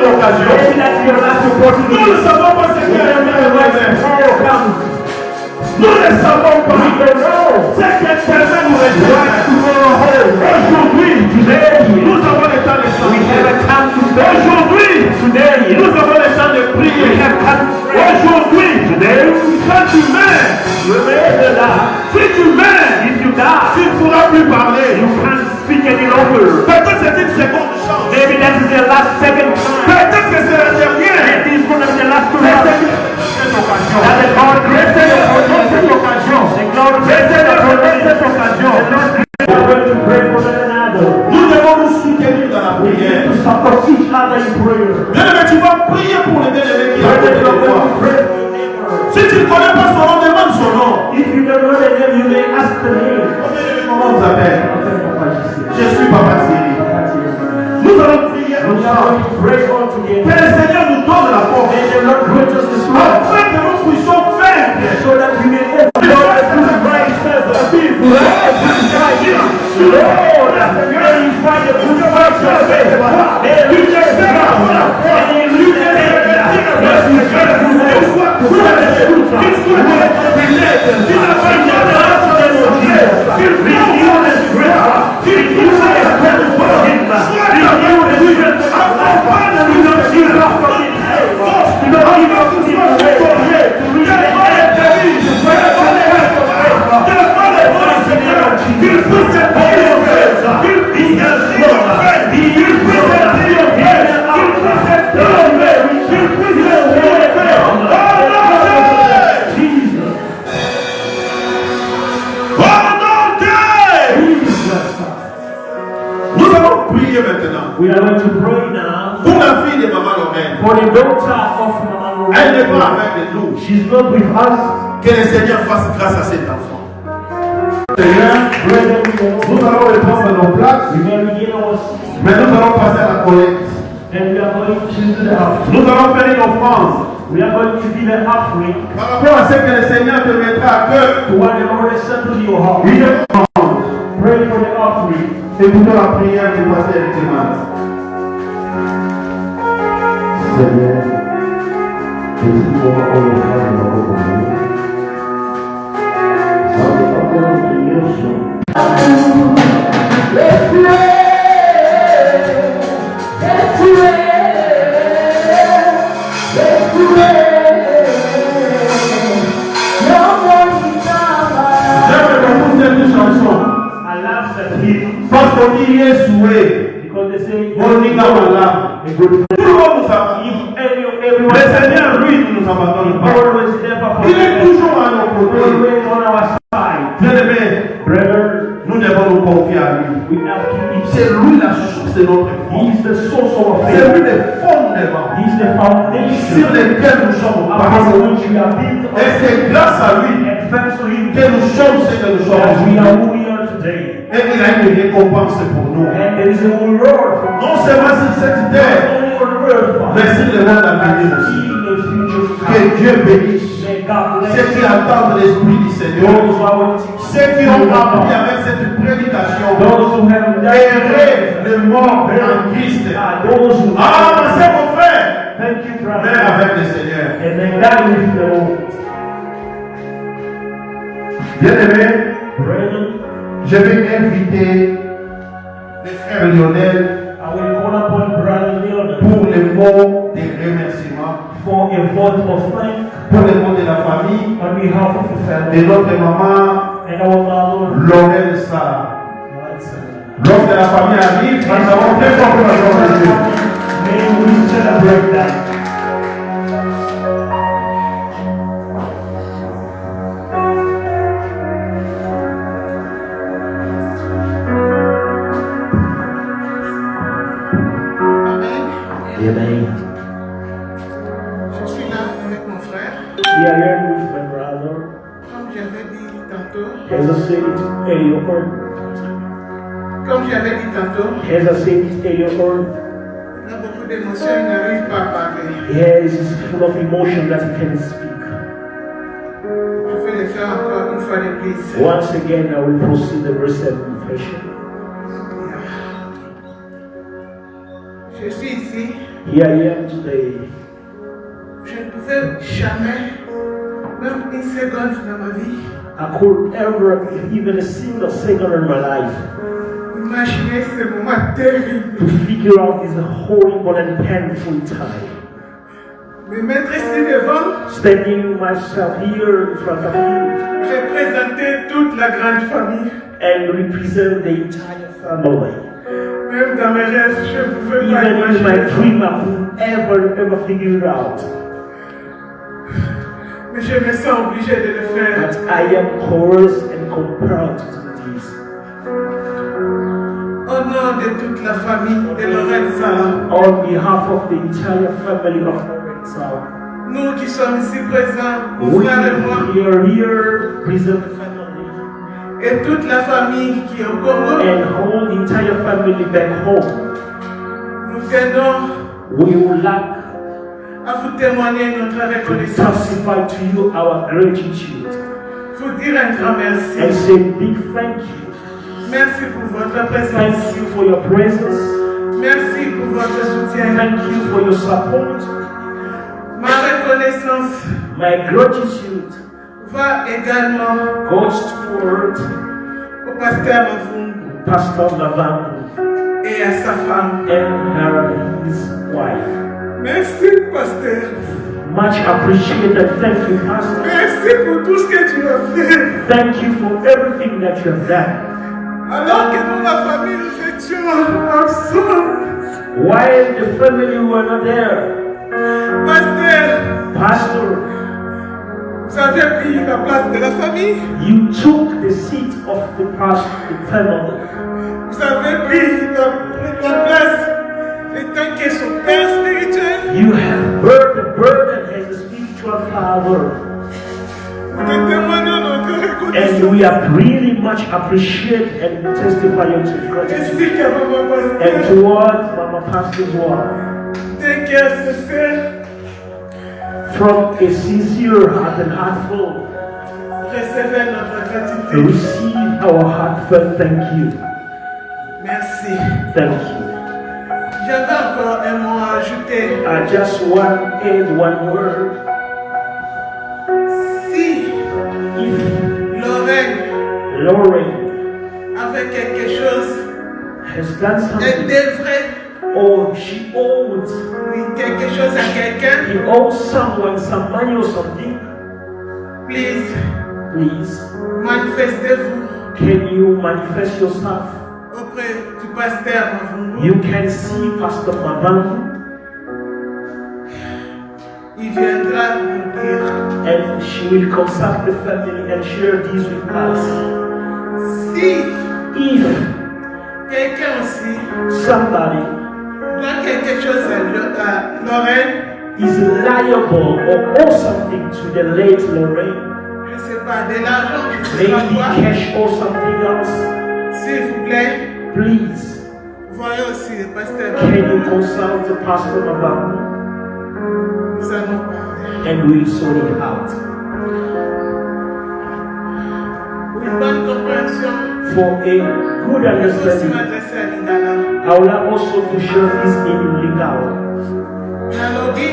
Nous ne savons pas ce qui est nous ne savons pas ce qui est permet nous rejoindre. Aujourd'hui, nous avons le temps de chanter. Aujourd'hui, nous avons le temps de prier. Aujourd'hui, quand tu mets, si tu mets, tu ne pourras plus parler. Peut-être c'est une seconde chance. Maybe that is the last second time. Peut-être que c'est la dernière. It is one of the last two Mais times. c'est une occasion. That the Lord Laissez blessed le cette occasion. The Lord Laissez blessed le cette occasion. We are going to pray for one another. Nous devons nous soutenir dans la prière. To support each other in prayer. Bien-aimé, tu vas prier pour les bien-aimés qui Brother, ont you are besoin. going to pray for your neighbor. Si tu ne connais pas son nom, demande son nom. If you don't know the name, you may ask the name. Comment vous appelez? Je suis Papa Thierry. Nous allons prier We are going to pray all together. que le Seigneur nous donne la force. May the Lord grant us the strength Afin que nous puissions vaincre. so that we may open up the righteousness of people. Lord, may you find the good works of faith. May you just come. May you lead the hand. Yes, you can. We are going to pray now Pour la fille de Maman Lorraine, for the daughter of Mama elle n'est Lorraine. pas avec nous. She's not with us. Que le Seigneur fasse grâce à cet enfant. Nous allons reprendre nos places, mais nous allons passer à la collecte. Nous allons faire une offrande par rapport à ce que le Seigneur te mettra à cœur. Une offrande. C'est plutôt la prière du pasteur Etienne. Seigneur, je suis vraiment honoré de vous. Ça me fait encore une prière sur parce qu'on dit Yeshua, on dit Gamala. Tout le monde nous abandonne. Le Seigneur, lui, ne nous abandonne pas. Il est toujours à nos côtés. Bien-aimé, nous devons nous confier à lui. C'est lui la source de notre vie. C'est lui le fondement sur lequel nous sommes bâtis. Et c'est grâce à lui que nous sommes ce que nous sommes. Et il a une récompense pour nous. Non seulement sur cette terre, mais sur le monde à venir aussi. Que Dieu bénisse ceux qui entendent l'Esprit du Seigneur, ceux qui ont appris avec cette prédication, errer le mort en Christ. Ah, c'est mon frère, mais avec le Seigneur. Bien-aimé, je vais inviter le frère Lionel pour les mots de remerciement, pour les mots de la famille, de notre maman, Laurel Sarah. Lorsque la famille arrive, nous avons très fort pour la gloire de Dieu. Amen. Je suis là avec mon frère. Comme j'avais dit tantôt, il a beaucoup d'émotions, il n'arrive pas à parler. Je vais le faire encore une fois de plus. Once again, I will proceed the verse of confession. Je suis ici. Here I am today. Je ne pouvais jamais, même une seconde dans ma vie, I could ever, even a single second in my life, imaginer ce moment terrible. to figure out this horrible and painful time. Me mettre ici devant, Standing myself here in front of you représenter toute la grande famille. and represent the entire family. Même dans mes rêves, je ne pouvais pas Even in my imaginer. dream, I could ever figure it out. Mais je me sens obligé de le faire. But I am coerced and compelled to do this. Au nom de toute la famille de Laurel Sarah, On behalf of the entire family of Lorenzo, nous qui sommes ici présents, mon we frère et moi, are here, present the family, et toute la famille qui est au Congo, and whole entire family back home. nous tenons We would like à vous témoigner notre to reconnaissance. testify to you our gratitude Vous dire un grand and merci. say big thank you. Merci pour votre présence. Thank you for your presence. Merci pour votre soutien. Thank you for your support. Ma reconnaissance My gratitude va également goes toward au pasteur Mavungu Pastor Lavangu et à sa femme. and his wife. Merci, pasteur. Much appreciated. Thank you, Pastor. Merci pour tout ce que tu as fait. Thank you for everything that you have done. Alors que nous, la famille, nous étions absents. While the family were not there, Pasteur, Pastor, vous avez pris la place de la famille. you took the seat of the family. Vous avez pris la place en tant que son père spirituel. You have bear the burden as a spiritual father. Nous te témoignons notre And we are really much appreciate and testify your gratitude. Merci à maman And pasteur. towards Mama Pastor's wife, Thank you, sister. from a sincere heart and heartful, Recevez notre gratitude. receive our heartfelt thank you. Merci. Thank you. J'avais encore un mot à ajouter. I just want to add one word. Si If Lorraine Lauren avait quelque chose, has done elle something, devrait, or she owes, oui, quelque chose à quelqu'un, he owes someone some money or something, please, please, manifestez-vous can you manifest yourself? auprès du pasteur Mavungu. You can see Pastor Mavangu, Il viendra nous dire and she will consult the family and share this with us. si If quelqu'un aussi somebody doit quelque chose à Lorraine, is liable or owes something to the late Lorraine, je ne sais pas, de l'argent, je ne sais pas maybe quoi, cash or something else, s'il vous plaît, please, voyez aussi le pasteur can you Mavungu. consult the Pastor Mavangu Nous allons parler. and we'll sort it out. Pour une bonne compréhension, For a good je peux aussi understanding, m'adresser à Lingala. I would like also to share this in Lingala. Nalobi,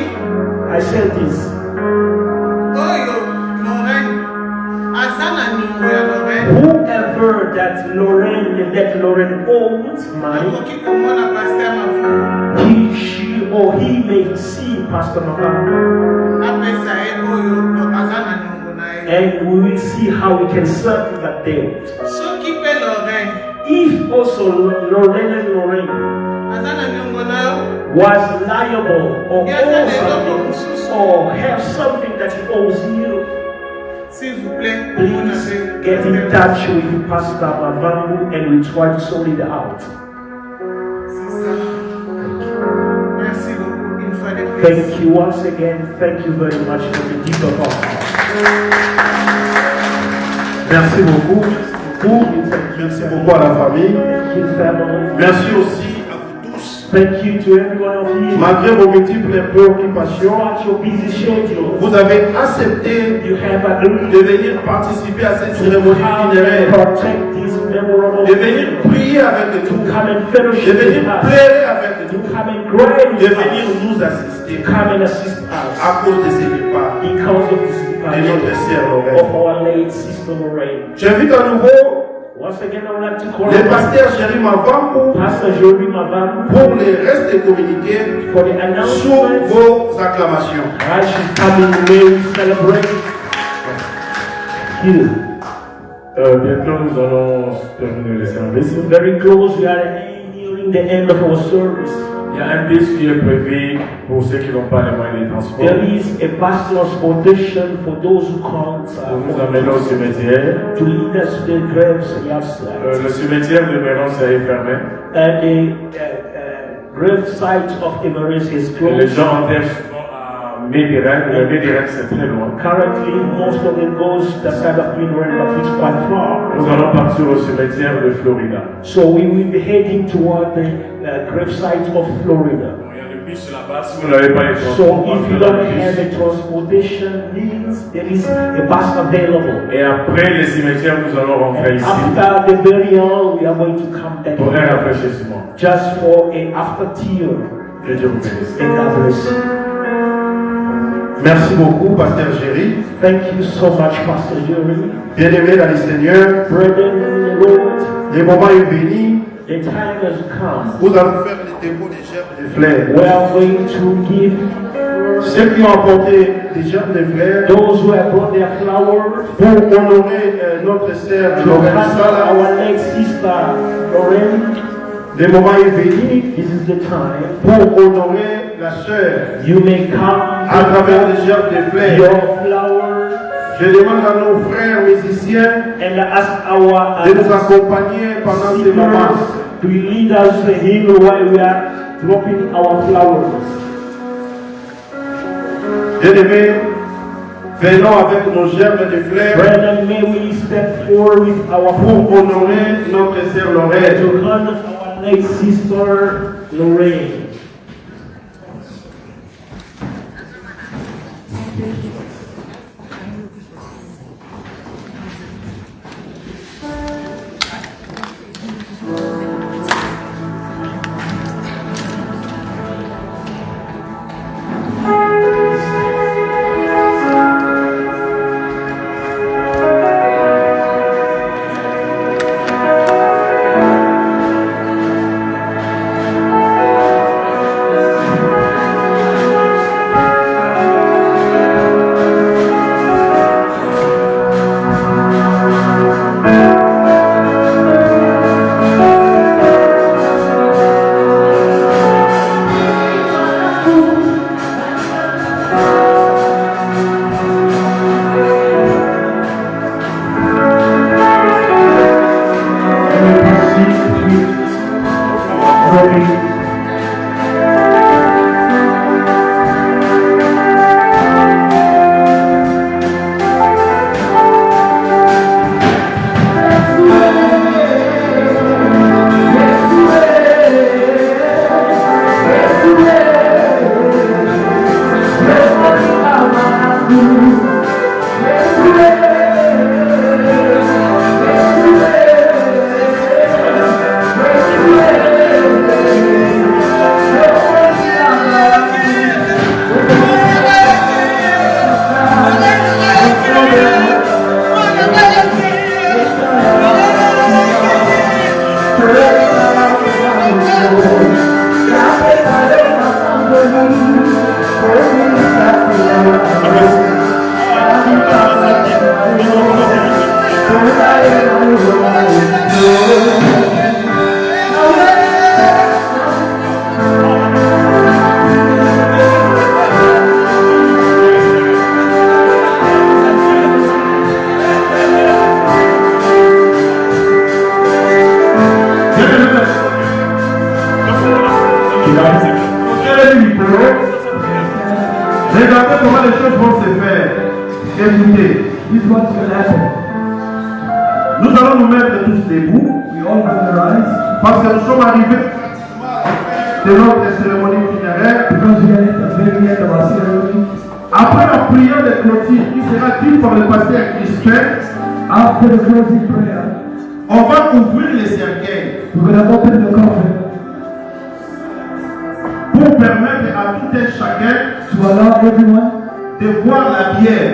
I said this. Oyo, Lorraine, Azana Ningo ya Lorraine, Whoever that Lauren owns money, akoki komona pasteur Mavungu, he, she, or he may see Pastor Mavangu, apesa ye oyo Azana Ningo na ye. and we will see how we can settle that debt. Soki pe Lorraine, If also Lorraine Azana Ningo na yo, was liable or owes something or have something that he owes you, s'il vous plaît, please get in touch with Pastor Mavangu and we'll try to sort it out. C'est ça. Merci beaucoup, une fois de plus. Thank you once again. Thank you very much for the deep of our heart. Merci beaucoup. Merci beaucoup à la famille. Thank you, family. Merci aussi à vous tous. Thank you to every one of you. Malgré vos multiples préoccupations, Despite your busy schedule, vous avez accepté you have agreed de venir participer à cette cérémonie to funéraire, protect this memorable de venir day, prier avec to nous, come and de fellowship venir with us, pleurer avec to nous, come and cry de with venir us, nous to assister come and assist us à cause de ce départ because of this de notre departure sœur of Lorraine. our late sister Lorraine. J'invite à nouveau Once again, I would like to call le on pasteur Jérémy Mavangu Pastor Jory Mavangu pour les restes des communiqués for the sous announcement. vos acclamations. As she's coming, may we celebrate. Thank you. Bientôt nous allons terminer le service. Very close, we are nearing the end of our service. Il y a un bus qui est prévu pour ceux qui n'ont pas les moyens de transport. There is a pastor's audition for those who can't Pour nous amener au cimetière. to lead us to the graves outside. Le cimetière de Mérance est fermé. The grave site of Emirates is Et les closed. gens enterrent souvent à Médirect. Le Médirect c'est très loin. Currently, most of it goes the side of Midway, but it's quite far. Nous allons partir au cimetière de Florida. So we will be heading toward the grave site of Florida. Il y a le bus là-bas. Si vous n'avez pas les So transports, if you don't have a transportation means, there is a bus available. et après le cimetière, nous allons rentrer ici After the burial, we are going to come back pour un here rafraîchissement. just for an after tea. Que Dieu vous bénisse. And God bless you. Merci beaucoup, pasteur Géry. Thank you so much, Pastor Jerry. Bien-aimé dans le Seigneur, Brethren in the Lord, le moment est venu. the time has come. Nous allons faire le dépôt des gerbes de fleurs. We are going to give Ceux qui ont apporté des gerbes de fleurs those who have brought their flowers pour honorer notre sœur to Lorraine honor Sala. our late sister Lorraine. Le moment est venu This is the time. pour honorer la sœur You may come à travers les gerbes de fleurs. your flowers Je demande à nos frères musiciens and ask our de nous accompagner pendant ces moments. singers to lead us a hymn while we are dropping our flowers. Bien-aimés, Venons avec nos germes de fleurs Brethren, may we step forward with our pour hope honorer notre sœur Lorraine. to honor our late sister Lorraine. Regardez comment les choses vont se faire. Écoutez. Nous allons nous mettre tous debout. Parce que nous sommes arrivés de notre cérémonie funéraire. Après la prière de clôture, qui sera dite par le pasteur Crispin, on va ouvrir les cercueils pour permettre à tout un chacun de voir la bière.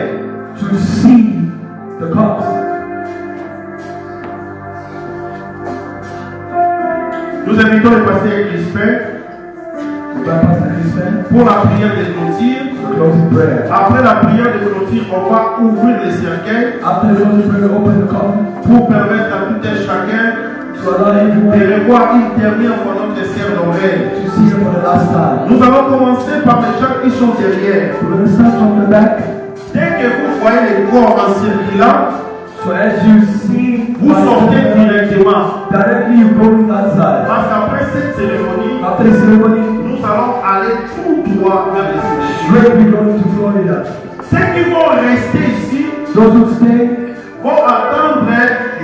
Nous invitons le pasteur Crispin pour la prière de clôture. Après la prière de clôture, on va ouvrir les cercueils pour permettre à tout un chacun de revoir une dernière fois notre sœur Lorraine. Nous allons commencer par les gens qui sont derrière. Dès que vous voyez les corps en circulant, vous sortez directement. Parce qu'après cette cérémonie, nous allons aller tout droit vers les cimetières. Ceux qui vont rester ici vont attendre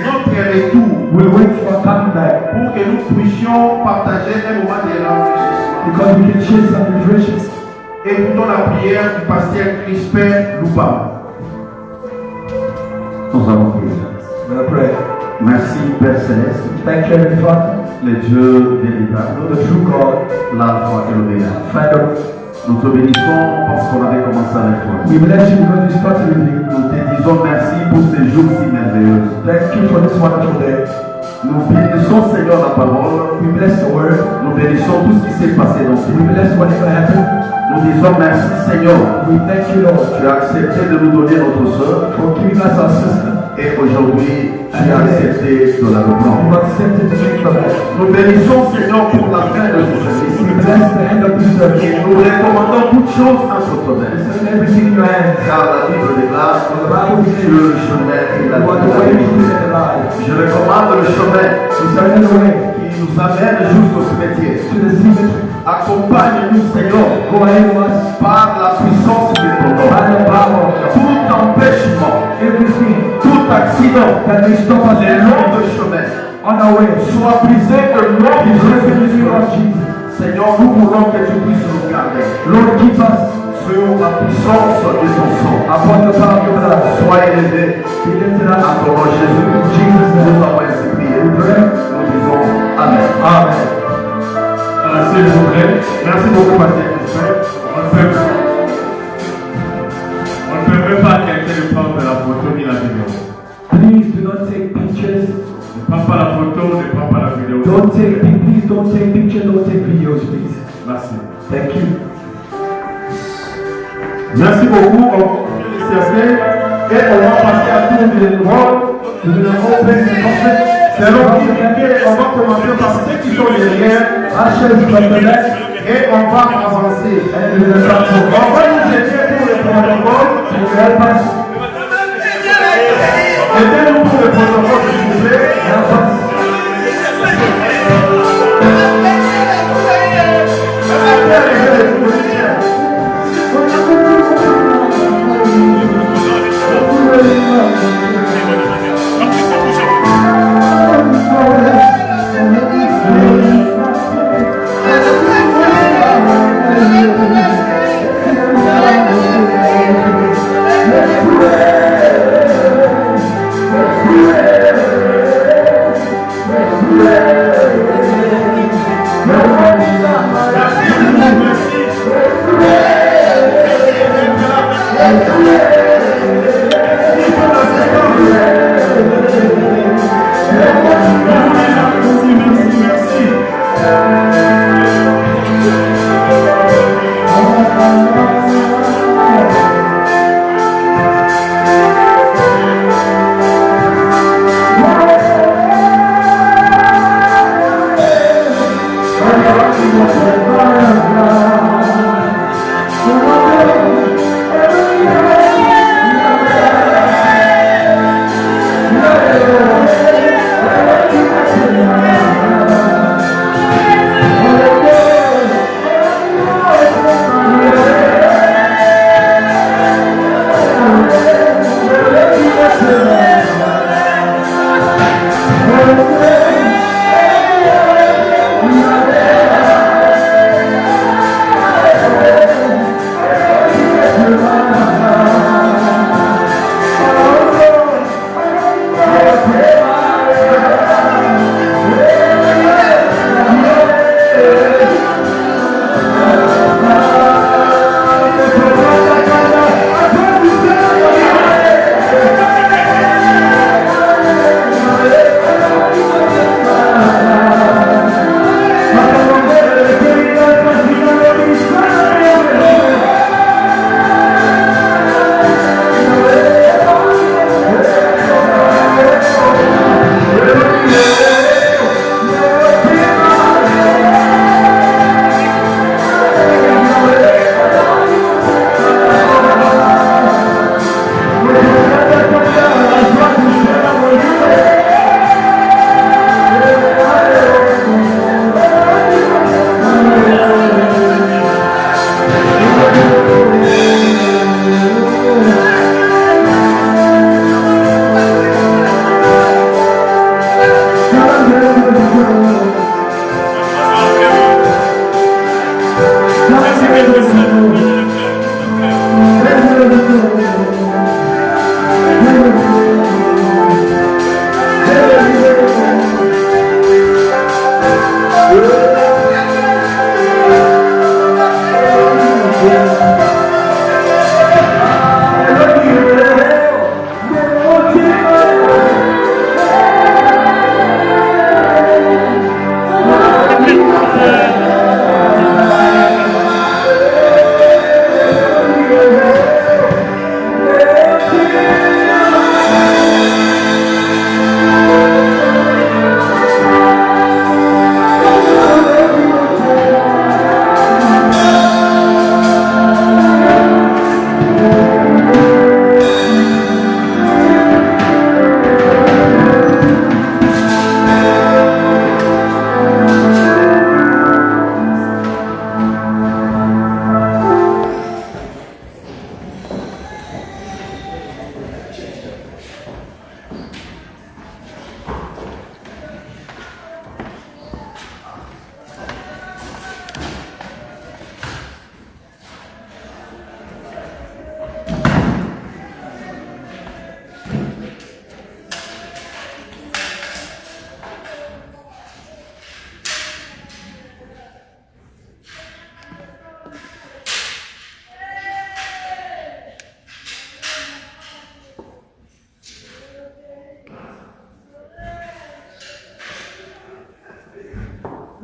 notre retour pour que nous puissions partager un moment de rafraîchissement. Écoutons la prière du pasteur Crispin Louba. Nous allons prier. Merci Père Céleste. Thank you, Heavenly Father, Le Dieu véritable, the true God, l'Alpha et l'Oméga. Father. Nous te bénissons parce qu'on avait commencé avec toi. We bless you because we started with you. Nous te disons merci pour ces jours si merveilleux. Thank you for this wonderful day. Nous bénissons Seigneur la parole. We bless the word. Nous bénissons tout ce qui s'est passé dans ces We bless whatever happened. Nous disons merci Seigneur. We thank you, Lord, Tu as accepté de nous donner notre soeur. for giving us our sister. Et aujourd'hui, tu as accepté de la You reprendre. accepted to take from us. Nous bénissons Seigneur pour la fin de ce We service. bless the end of this service. Et nous recommandons toutes choses entre tes mains. Send everything in your hands. Car la Bible déclare For the Bible que says, le chemin est la you are the way, the truth, and the life. Je recommande le chemin We surrender the way qui nous amène jusqu'au cimetière. to the cemetery. Accompagne-nous, Seigneur, Go ahead of us par la puissance de ton nom. by the power of God. Tout en empêchement, tout accident, les longs de chemin, soit brisé au nom de Jésus. Seigneur, nous voulons que tu puisses nous garder. Lord, keep us sur la puissance de ton sang. Sois élevé à ton nom Jésus. Nous avons ainsi prié. Nous disons Amen. Amen. S'il vous plaît. Merci beaucoup, Pasteur Christophe. On ne peut même pas quelqu'un de prendre la photo ni la vidéo. Please do not take pictures. Ne prends pas la photo, ne prends pas la vidéo. Please don't take pictures, don't take videos, please. Merci. Thank you. Merci beaucoup. On continue de s'asseoir et on va passer à tour de rôle. Nous allons ouvrir les concepts. C'est l'heure qui vient. On va commencer par ceux qui sont derrière. Et on va avancer. On va nous aider pour le protocole. Aidez-nous pour le protocole, s'il vous plaît. Let's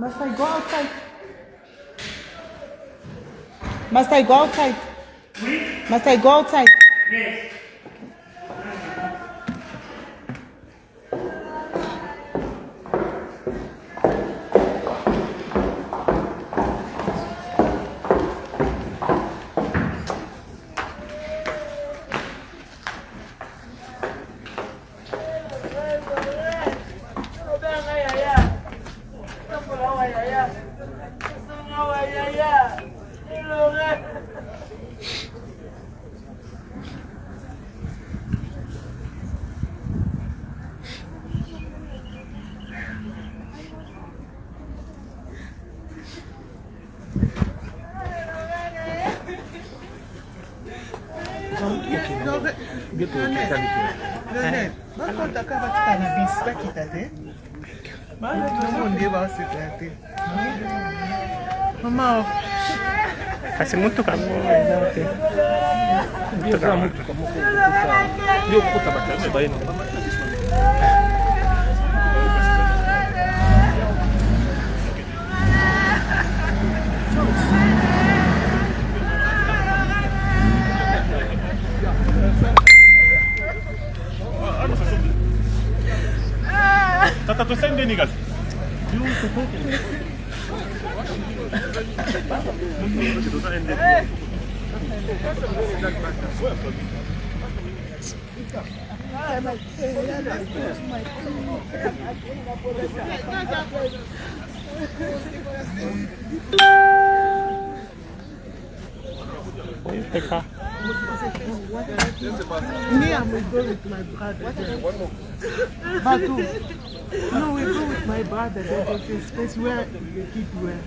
Must I go outside? Must I go outside? Must I go outside? Yes. Mama, hace muito calor. Muito calor. Tata, tu sende niggas. Me, I will go with my brother. Batu. No, we go with my brother. There's a space where the kids were.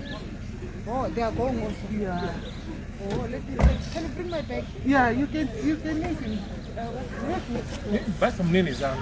Oh, they are going also. Yeah. Oh, can you bring my bag? Yeah, you can make it. Buy some names down.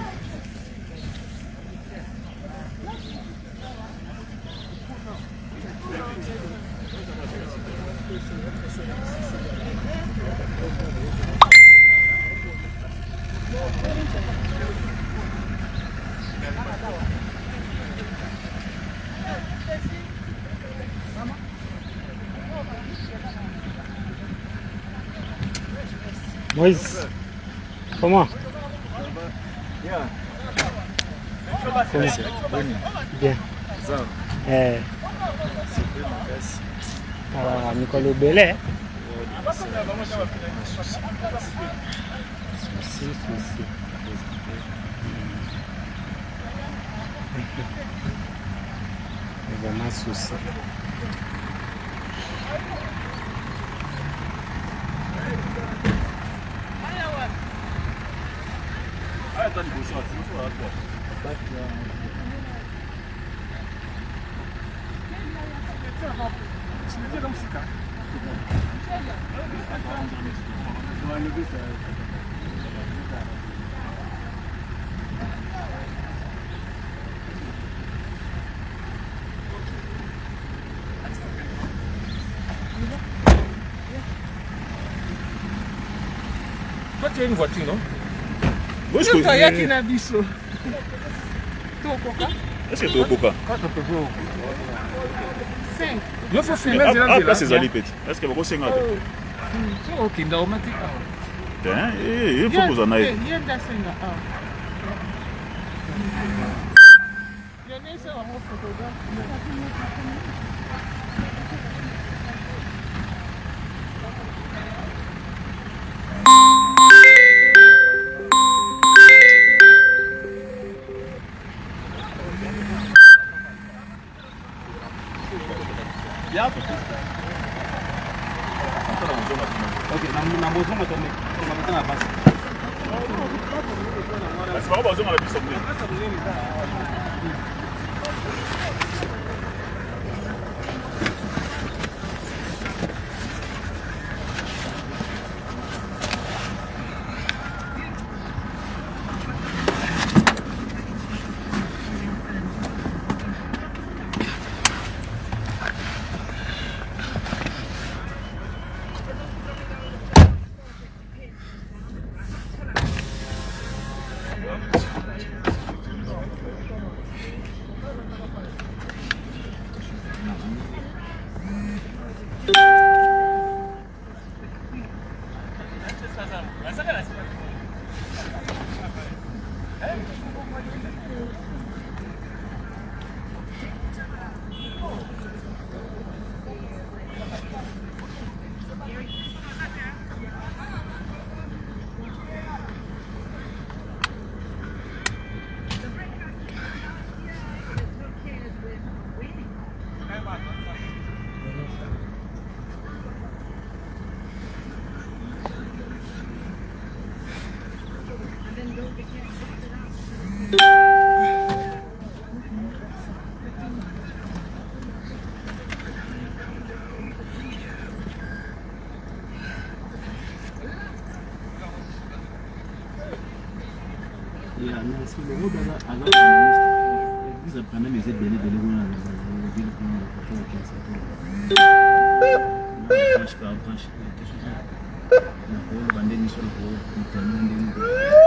Moïse, comment? Bien. Nicolas Bellet. Vraiment souci. Toi, tu as une voiture, non? Est-ce que tu as au Coca? 5. Il faut filmer là, c'est Zali Petit. Est-ce que vous avez 50? Ok, normal. Il faut que vous en ayez. Ok, na bozonga tombe. Tombe na basi. C'est pas bozonga la biso. si le mot ils apprennent mes aides de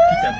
quitte à